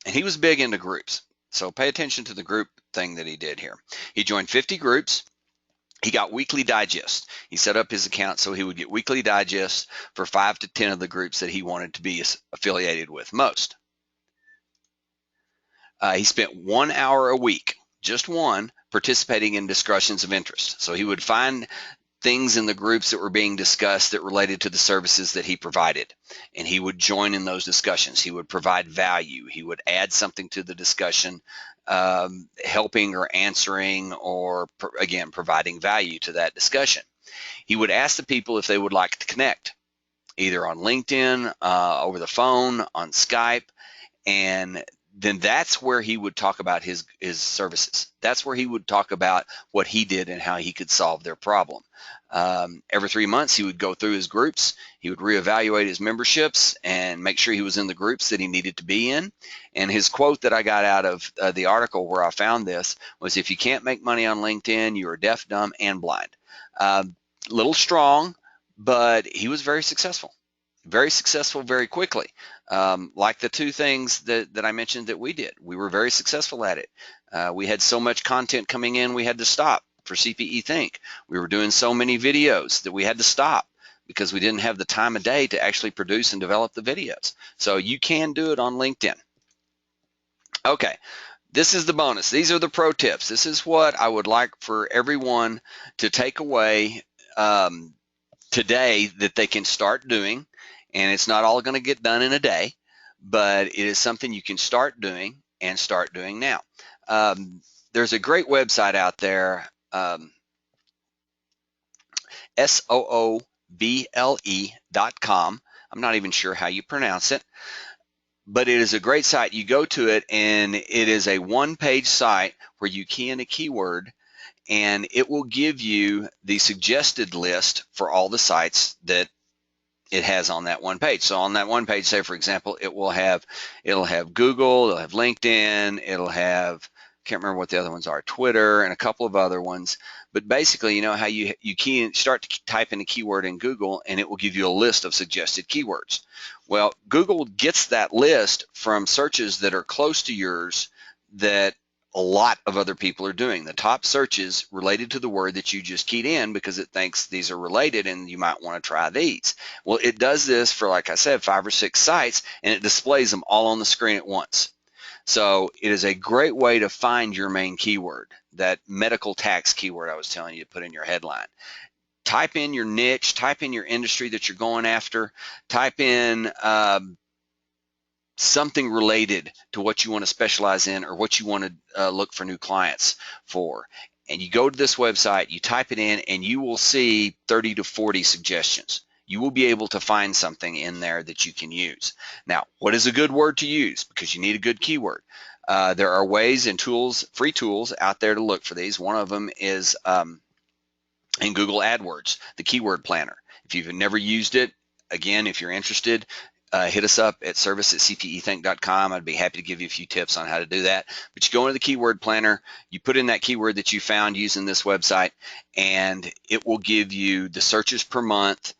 S1: and he was big into groups. So pay attention to the group thing that he did here. He joined 50 groups. He got weekly digests. He set up his account so he would get weekly digests for 5 to 10 of the groups that he wanted to be affiliated with most. He spent 1 hour a week, just one, participating in discussions of interest. So he would find things in the groups that were being discussed that related to the services that he provided, and he would join in those discussions. He would provide value. He would add something to the discussion, helping or answering or, again, providing value to that discussion. He would ask the people if they would like to connect, either on LinkedIn, over the phone, on Skype, and then that's where he would talk about his services. That's where he would talk about what he did and how he could solve their problem. Every 3 months, he would go through his groups. He would reevaluate his memberships and make sure he was in the groups that he needed to be in. And his quote that I got out of the article where I found this was, if you can't make money on LinkedIn, you are deaf, dumb, and blind. Little strong, but he was very successful very quickly. Like the two things that I mentioned that we did. We were very successful at it. We had so much content coming in, we had to stop for CPE Think. We were doing so many videos that we had to stop because we didn't have the time of day to actually produce and develop the videos. So you can do it on LinkedIn. Okay, this is the bonus. These are the pro tips. This is what I would like for everyone to take away today that they can start doing. And it's not all going to get done in a day, but it is something you can start doing and start doing now. There's a great website out there, SOOBLE.com. I'm not even sure how you pronounce it, but it is a great site. You go to it, and it is a one-page site where you key in a keyword, and it will give you the suggested list for all the sites that it has on that one page. So on that one page, say for example, it'll have Google, it'll have LinkedIn, it'll have, can't remember what the other ones are, Twitter, and a couple of other ones. But basically, you know how you key in, start to type in a keyword in Google, and it will give you a list of suggested keywords. Well, Google gets that list from searches that are close to yours that a lot of other people are doing. The top searches related to the word that you just keyed in, because it thinks these are related and you might want to try these. Well, it does this for, like I said, 5 or 6 sites, and it displays them all on the screen at once. So it is a great way to find your main keyword, that medical tax keyword I was telling you to put in your headline. Type in your niche, type in your industry that you're going after, type in something related to what you want to specialize in or what you want to look for new clients for. And you go to this website, you type it in, and you will see 30 to 40 suggestions. You will be able to find something in there that you can use. Now, what is a good word to use? Because you need a good keyword. There are ways and tools, free tools out there to look for these. One of them is in Google AdWords, the keyword planner. If you've never used it, again, if you're interested, hit us up at service@cpethink.com. I'd be happy to give you a few tips on how to do that. But you go into the keyword planner, you put in that keyword that you found using this website, and it will give you the searches per month,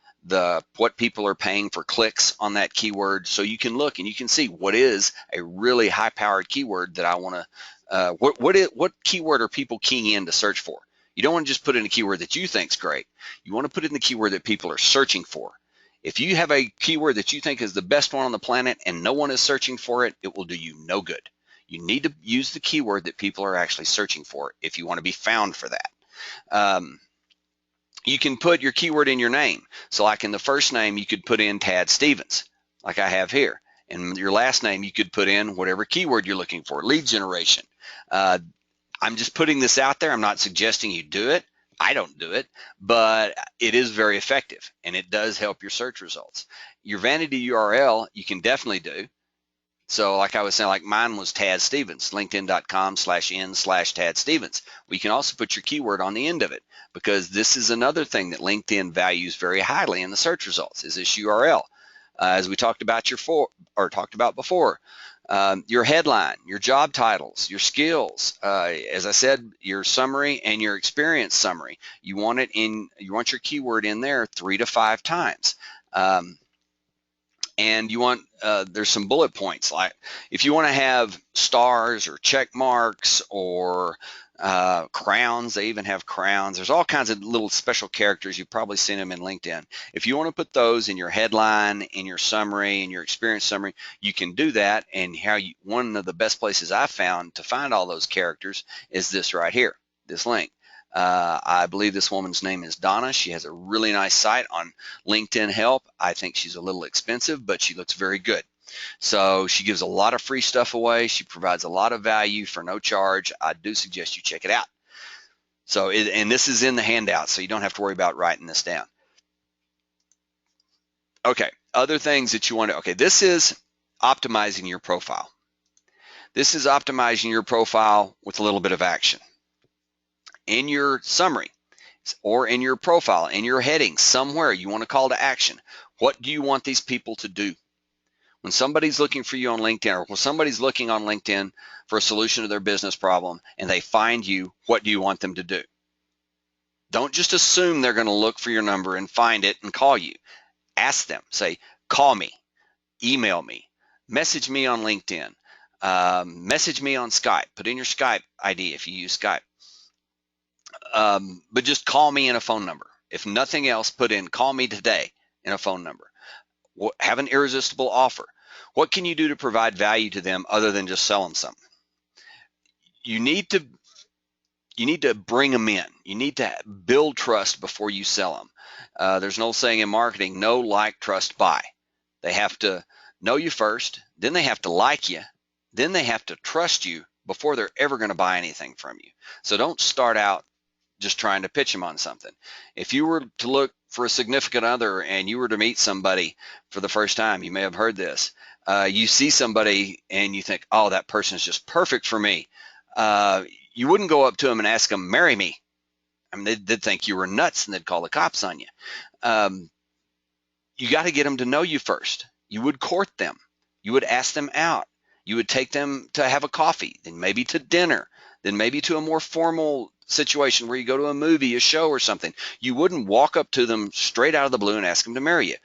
S1: what people are paying for clicks on that keyword, so you can look and you can see what is a really high-powered keyword that I want to. What keyword are people keying in to search for? You don't want to just put in a keyword that you think is great. You want to put in the keyword that people are searching for. If you have a keyword that you think is the best one on the planet and no one is searching for it, it will do you no good. You need to use the keyword that people are actually searching for if you want to be found for that. You can put your keyword in your name. So like in the first name, you could put in Tad Stevens, like I have here. And your last name, you could put in whatever keyword you're looking for, lead generation. I'm just putting this out there. I'm not suggesting you do it. I don't do it, but it is very effective, and it does help your search results. Your vanity URL, you can definitely do. So like I was saying, like mine was Tad Stevens, linkedin.com/n/Tad Stevens. We can also put your keyword on the end of it, because this is another thing that LinkedIn values very highly in the search results, is this URL. As we talked about before, your headline, your job titles, your skills, as I said, your summary and your experience summary. You want your keyword in there 3 to 5 times. And you want, there's some bullet points, like if you want to have stars or check marks or crowns, they even have crowns. There's all kinds of little special characters. You've probably seen them in LinkedIn. If you want to put those in your headline, in your summary, in your experience summary, you can do that. And one of the best places I've found to find all those characters is this right here, this link. I believe this woman's name is Donna. She has a really nice site on LinkedIn Help. I think she's a little expensive, but she looks very good. So she gives a lot of free stuff away. She provides a lot of value for no charge. I do suggest you check it out. So, and this is in the handout, so you don't have to worry about writing this down. Okay, other things that you want to, okay, this is optimizing your profile. This is optimizing your profile with a little bit of action. In your summary or in your profile, in your heading, somewhere you want to call to action. What do you want these people to do? When somebody's looking for you on LinkedIn, or when somebody's looking on LinkedIn for a solution to their business problem and they find you, what do you want them to do? Don't just assume they're going to look for your number and find it and call you. Ask them, say, call me, email me, message me on LinkedIn, message me on Skype. Put in your Skype ID if you use Skype. But just call me in a phone number. If nothing else, put in call me today in a phone number. Have an irresistible offer. What can you do to provide value to them other than just sell them something? You need to bring them in. You need to build trust before you sell them. There's an old saying in marketing, know, like, trust, buy. They have to know you first, then they have to like you, then they have to trust you before they're ever going to buy anything from you. So don't start out just trying to pitch them on something. If you were to look for a significant other and you were to meet somebody for the first time, you may have heard this. You see somebody and you think, oh, that person is just perfect for me. You wouldn't go up to them and ask them, marry me. I mean, they'd think you were nuts and they'd call the cops on you. You got to get them to know you first. You would court them. You would ask them out. You would take them to have a coffee, then maybe to dinner, then maybe to a more formal situation where you go to a movie, a show or something. You wouldn't walk up to them straight out of the blue and ask them to marry you.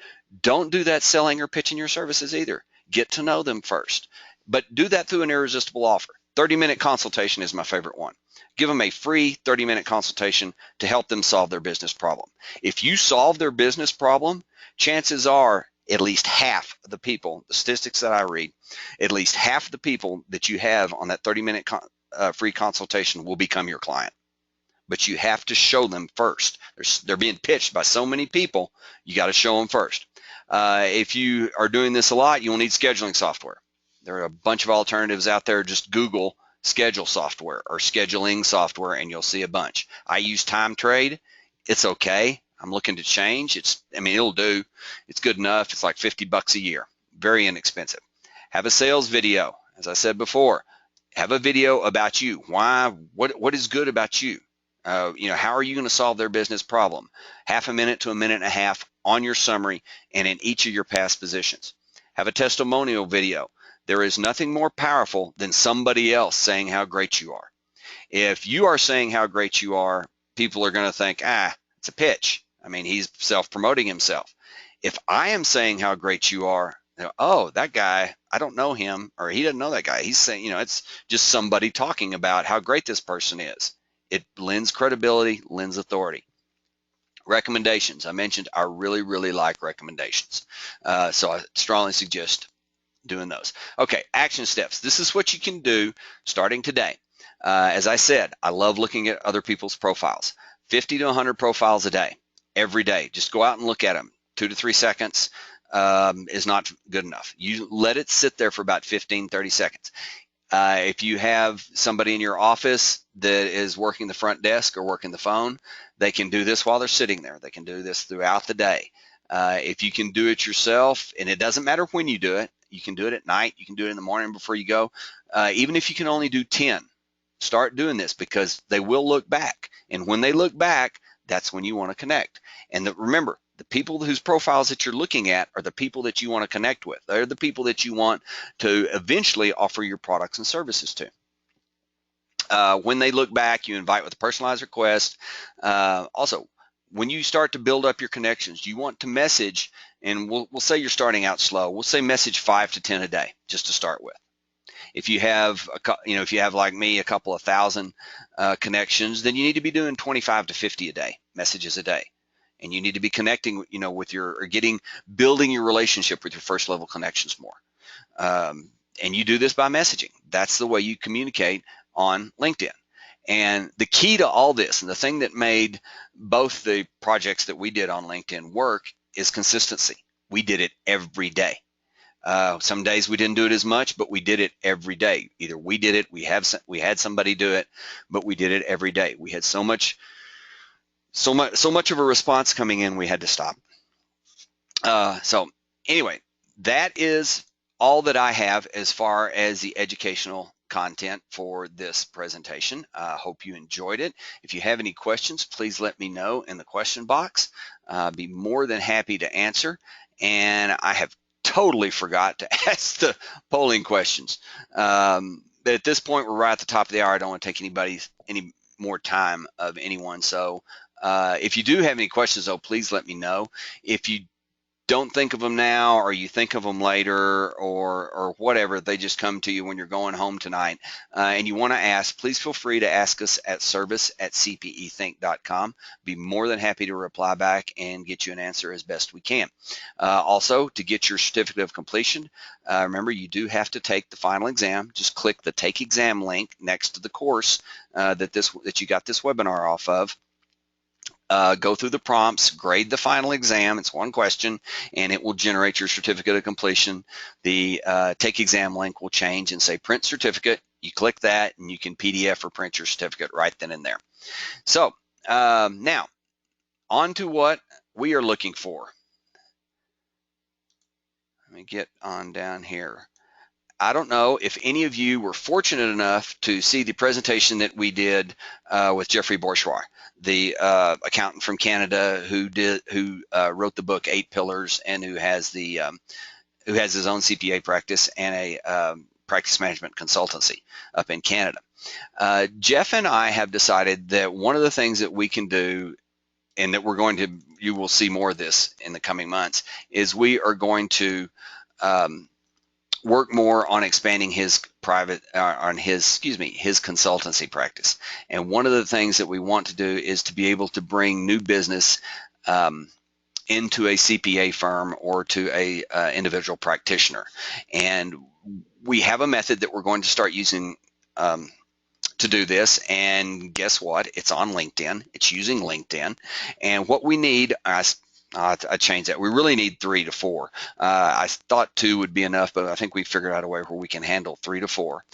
S1: Don't do that selling or pitching your services either. Get to know them first, but do that through an irresistible offer. 30-minute consultation is my favorite one. Give them a free 30-minute consultation to help them solve their business problem. If you solve their business problem, chances are at least half of the people, the statistics that I read, at least half of the people that you have on that 30-minute free consultation will become your client. But you have to show them first. They're being pitched by so many people, you got to show them first. If you are doing this a lot, you'll need scheduling software. There are a bunch of alternatives out there. Just Google schedule software or scheduling software and you'll see a bunch. I use Time Trade. It's okay. I'm looking to change. It'll do. It's good enough. It's like $50 a year. Very inexpensive. Have a sales video. As I said before, have a video about you. Why? What is good about you? How are you going to solve their business problem? Half a minute to a minute and a half on your summary and in each of your past positions. Have a testimonial video. There is nothing more powerful than somebody else saying how great you are. If you are saying how great you are, people are going to think, it's a pitch. He's self-promoting himself. If I am saying how great you are, oh, that guy, I don't know him, or he doesn't know that guy. He's saying, it's just somebody talking about how great this person is. It lends credibility, lends authority. Recommendations. I mentioned I really, really like recommendations. So I strongly suggest doing those. Okay, action steps. This is what you can do starting today. As I said, I love looking at other people's profiles. 50 to 100 profiles a day, every day. Just go out and look at them. 2 to 3 seconds is not good enough. You let it sit there for about 15, 30 seconds. If you have somebody in your office that is working the front desk or working the phone, they can do this while they're sitting there. They can do this throughout the day. If you can do it yourself, and it doesn't matter when you do it, you can do it at night, you can do it in the morning before you go. Even if you can only do 10, start doing this because they will look back. And when they look back, that's when you want to connect. And remember, the people whose profiles that you're looking at are the people that you want to connect with. They're the people that you want to eventually offer your products and services to. When they look back, you invite with a personalized request. Also, when you start to build up your connections, you want to message, and we'll say you're starting out slow. We'll say message 5 to 10 a day just to start with. If you have, if you have like me, a couple of thousand connections, then you need to be doing 25 to 50 a day, messages a day. And you need to be connecting, with building your relationship with your first level connections more. And you do this by messaging. That's the way you communicate on LinkedIn. And the key to all this, and the thing that made both the projects that we did on LinkedIn work, is consistency. We did it every day. Some days we didn't do it as much, but we did it every day. Either we did it, we had somebody do it, but we did it every day. We had so much of a response coming in, we had to stop. So anyway, that is all that I have as far as the educational content for this presentation. I hope you enjoyed it. If you have any questions, please let me know in the question box. I'll be more than happy to answer. And I have totally forgot to ask the polling questions. But at this point, we're right at the top of the hour. I don't want to take any more time of anyone. So if you do have any questions, though, please let me know. If you don't think of them now, or you think of them later, or whatever, they just come to you when you're going home tonight, and you want to ask, please feel free to ask us at service@cpethink.com. Be more than happy to reply back and get you an answer as best we can. Also, to get your certificate of completion, remember, you do have to take the final exam. Just click the Take Exam link next to the course that you got this webinar off of. go through the prompts, grade the final exam. It's one question, and it will generate your certificate of completion. The take exam link will change and say print certificate. You click that, and you can PDF or print your certificate right then and there. So now on to what we are looking for. Let me get on down here. I don't know if any of you were fortunate enough to see the presentation that we did with Jeffrey Bourgeois, the accountant from Canada who wrote the book 8 Pillars and who has his own CPA practice and a practice management consultancy up in Canada. Jeff and I have decided that one of the things that we can do, and that you will see more of this in the coming months, is we are going to work more on expanding his consultancy practice. And one of the things that we want to do is to be able to bring new business into a CPA firm or to a individual practitioner. And we have a method that we're going to start using to do this, and guess what? It's on LinkedIn. It's using LinkedIn. And what we need, I changed that. We really need 3 to 4. I thought 2 would be enough, but I think we figured out a way where we can handle 3 to 4.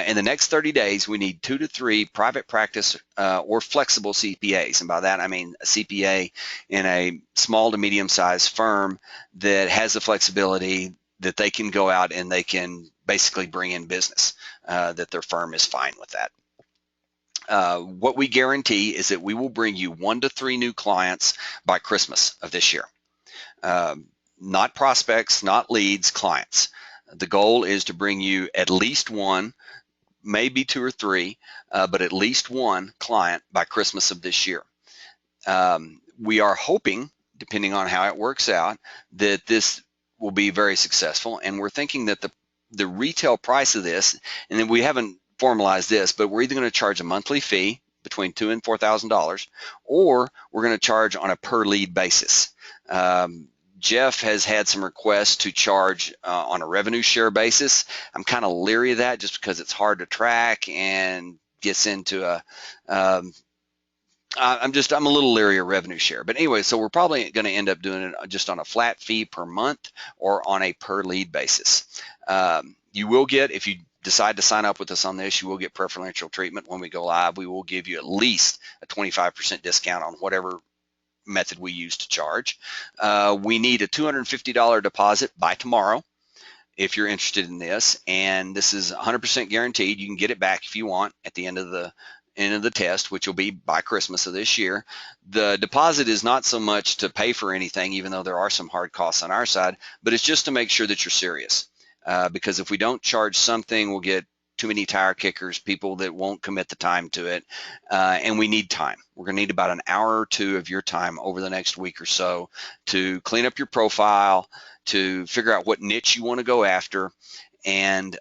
S1: In the next 30 days, we need 2 to 3 private practice or flexible CPAs. And by that, I mean a CPA in a small to medium-sized firm that has the flexibility that they can go out and they can basically bring in business, that their firm is fine with that. What we guarantee is that we will bring you 1 to 3 new clients by Christmas of this year. Not prospects, not leads, clients. The goal is to bring you at least 1, maybe 2 or 3, but at least 1 client by Christmas of this year. We are hoping, depending on how it works out, that this will be very successful, and we're thinking that the retail price of this, and then we haven't formalize this, but we're either going to charge a monthly fee between $2,000 and $4,000, or we're going to charge on a per lead basis. Jeff has had some requests to charge on a revenue share basis. I'm kind of leery of that just because it's hard to track and gets into a I'm a little leery of revenue share. But anyway, so we're probably going to end up doing it just on a flat fee per month or on a per lead basis. You will get, if you decide to sign up with us on this, you will get preferential treatment when we go live. We will give you at least a 25% discount on whatever method we use to charge. We need a $250 deposit by tomorrow if you're interested in this, and this is 100% guaranteed. You can get it back if you want at the end of the test, which will be by Christmas of this year. The deposit is not so much to pay for anything, even though there are some hard costs on our side, but it's just to make sure that you're serious. Because if we don't charge something, we'll get too many tire kickers, people that won't commit the time to it, and we need time. We're going to need about an hour or 2 of your time over the next week or so to clean up your profile, to figure out what niche you want to go after, and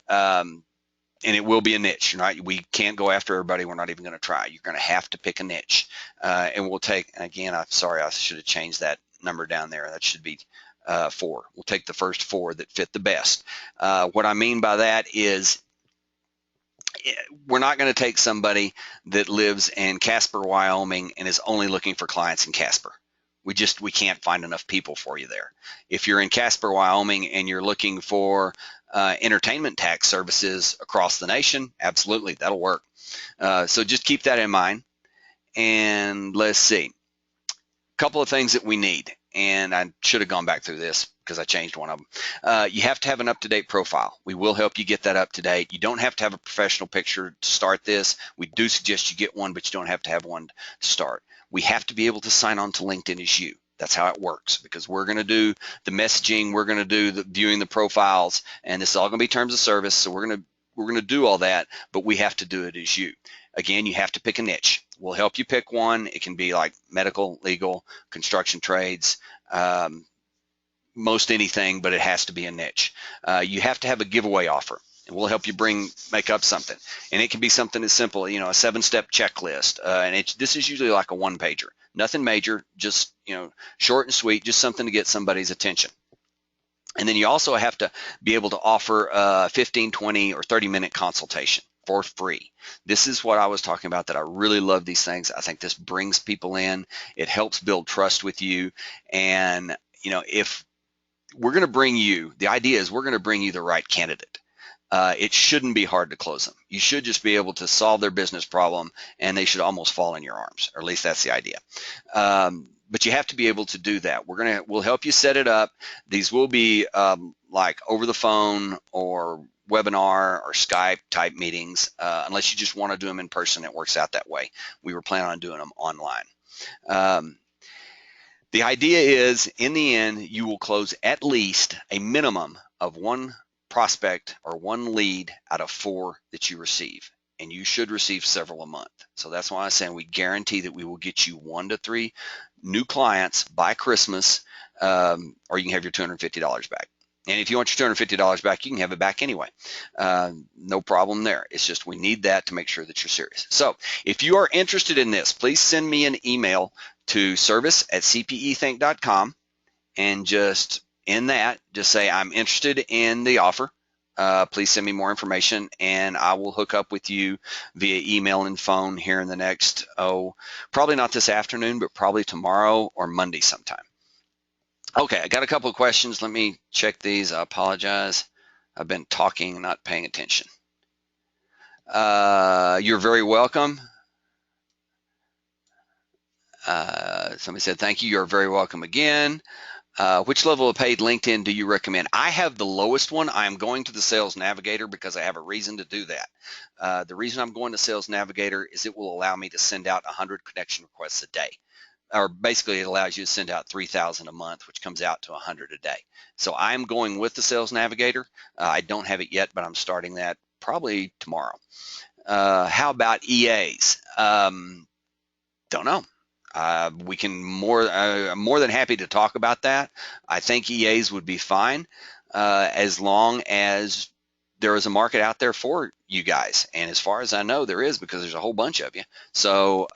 S1: it will be a niche, right? We can't go after everybody. We're not even going to try. You're going to have to pick a niche, and we'll take. Again, I'm sorry, I should have changed that number down there. That should be 4. We'll take the first 4 that fit the best. What I mean by that is we're not going to take somebody that lives in Casper, Wyoming and is only looking for clients in Casper. We can't find enough people for you there. If you're in Casper, Wyoming and you're looking for entertainment tax services across the nation, absolutely, that'll work. So just keep that in mind. And let's see. A couple of things that we need. And I should have gone back through this because I changed one of them. You have to have an up-to-date profile. We will help you get that up-to-date. You don't have to have a professional picture to start this. We do suggest you get one, but you don't have to have one to start. We have to be able to sign on to LinkedIn as you. That's how it works, because we're going to do the messaging, we're going to do the viewing the profiles, and this is all going to be terms of service. So we're going to do all that, but we have to do it as you. Again, you have to pick a niche. We'll help you pick one. It can be like medical, legal, construction trades, most anything, but it has to be a niche. You have to have a giveaway offer, and we'll help you make up something. And it can be something as simple, a 7-step checklist. And this is usually like a 1-pager. Nothing major, just short and sweet, just something to get somebody's attention. And then you also have to be able to offer a 15, 20, or 30-minute consultation. for free. This is what I was talking about, that I really love these things. I think this brings people in. It helps build trust with you. And, if we're going to bring you, the idea is we're going to bring you the right candidate. It shouldn't be hard to close them. You should just be able to solve their business problem, and they should almost fall in your arms, or at least that's the idea. But you have to be able to do that. We'll help you set it up. These will be like over the phone or webinar or Skype type meetings, unless you just want to do them in person. It works out that way. We were planning on doing them online. The idea is, in the end, you will close at least a minimum of one prospect or one lead out of 4 that you receive, and you should receive several a month. So that's why I'm saying we guarantee that we will get you 1 to 3 new clients by Christmas, or you can have your $250 back. And if you want your $250 back, you can have it back anyway. No problem there. It's just we need that to make sure that you're serious. So if you are interested in this, please send me an email to service@cpethink.com, and just in that, just say, I'm interested in the offer. Please send me more information, and I will hook up with you via email and phone here in the next, probably not this afternoon, but probably tomorrow or Monday sometime. Okay, I got a couple of questions. Let me check these. I apologize. I've been talking, not paying attention. You're very welcome. Somebody said, thank you. You're very welcome again. Which level of paid LinkedIn do you recommend? I have the lowest one. I am going to the Sales Navigator because I have a reason to do that. The reason I'm going to Sales Navigator is it will allow me to send out 100 connection requests a day. Or basically it allows you to send out 3,000 a month, which comes out to 100 a day. So I'm going with the Sales Navigator. I don't have it yet, but I'm starting that probably tomorrow. How about EAs? Don't know. We can I'm more than happy to talk about that. I think EAs would be fine, as long as there is a market out there for you guys. And as far as I know, there is, because there's a whole bunch of you. So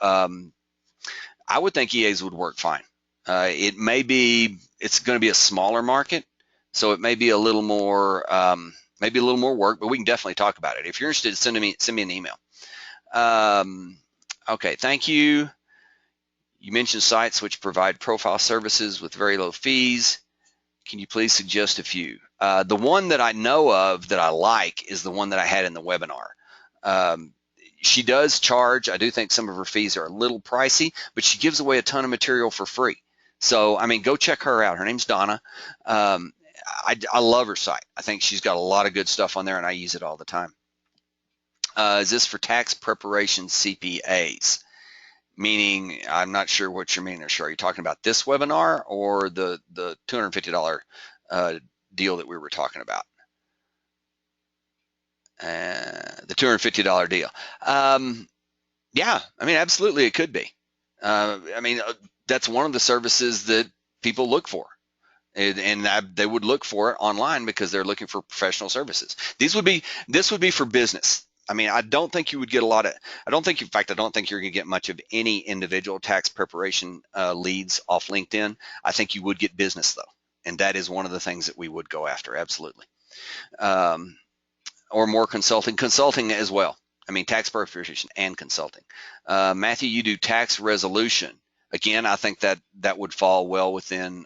S1: I would think EAs would work fine. It's going to be a smaller market, so it may be a little more, work, but we can definitely talk about it. If you're interested, send me an email. Okay, thank you. You mentioned sites which provide profile services with very low fees. Can you please suggest a few? The one that I know of that I like is the one that I had in the webinar. She does charge. I do think some of her fees are a little pricey, but she gives away a ton of material for free. So, I mean, go check her out. Her name's Donna. I love her site. I think she's got a lot of good stuff on there, and I use it all the time. Is this for tax preparation CPAs? Meaning, I'm not sure what you're meaning. Are you talking about this webinar or the $250 deal that we were talking about? The $250 deal. Yeah, I mean, absolutely, it could be. I mean, that's one of the services that people look for, and they would look for it online because they're looking for professional services. This would be for business. I mean, I don't think you would get a lot of, in fact, I don't think you're going to get much of any individual tax preparation leads off LinkedIn. I think you would get business, though, and that is one of the things that we would go after, absolutely. Or more consulting as well. I mean, tax preparation and consulting. Matthew, you do tax resolution. Again, I think that would fall well within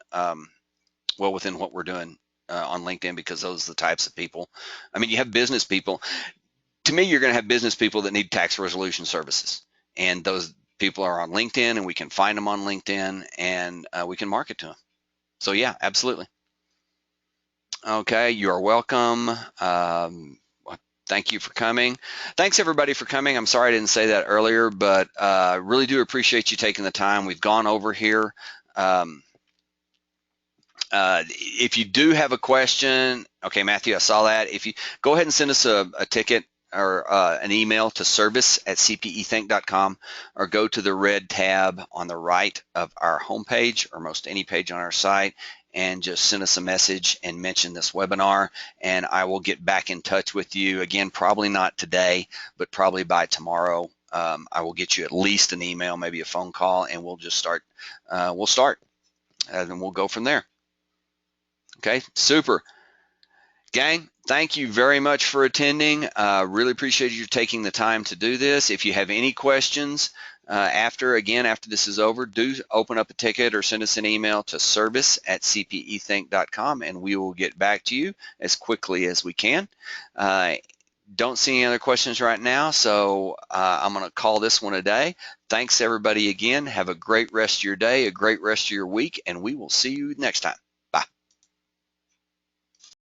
S1: what we're doing on LinkedIn, because those are the types of people. I mean, you have business people. To me, you're going to have business people that need tax resolution services, and those people are on LinkedIn, and we can find them on LinkedIn, and we can market to them. So yeah, absolutely. Okay, you are welcome. Thank you for coming. Thanks everybody for coming. I'm sorry I didn't say that earlier, but really do appreciate you taking the time. We've gone over here. If you do have a question, okay, Matthew, I saw that. If you go ahead and send us a ticket or an email to service@cpethink.com, or go to the red tab on the right of our homepage, or most any page on our site, and just send us a message and mention this webinar, and I will get back in touch with you. Again, probably not today, but probably by tomorrow. I will get you at least an email, maybe a phone call, and we'll just start. We'll start, and then we'll go from there. Okay, super. Gang, thank you very much for attending. Really appreciate you taking the time to do this. If you have any questions after this is over, do open up a ticket or send us an email to service@cpethink.com and we will get back to you as quickly as we can. Don't see any other questions right now, so I'm going to call this one a day. Thanks everybody again. Have a great rest of your day, a great rest of your week, and we will see you next time.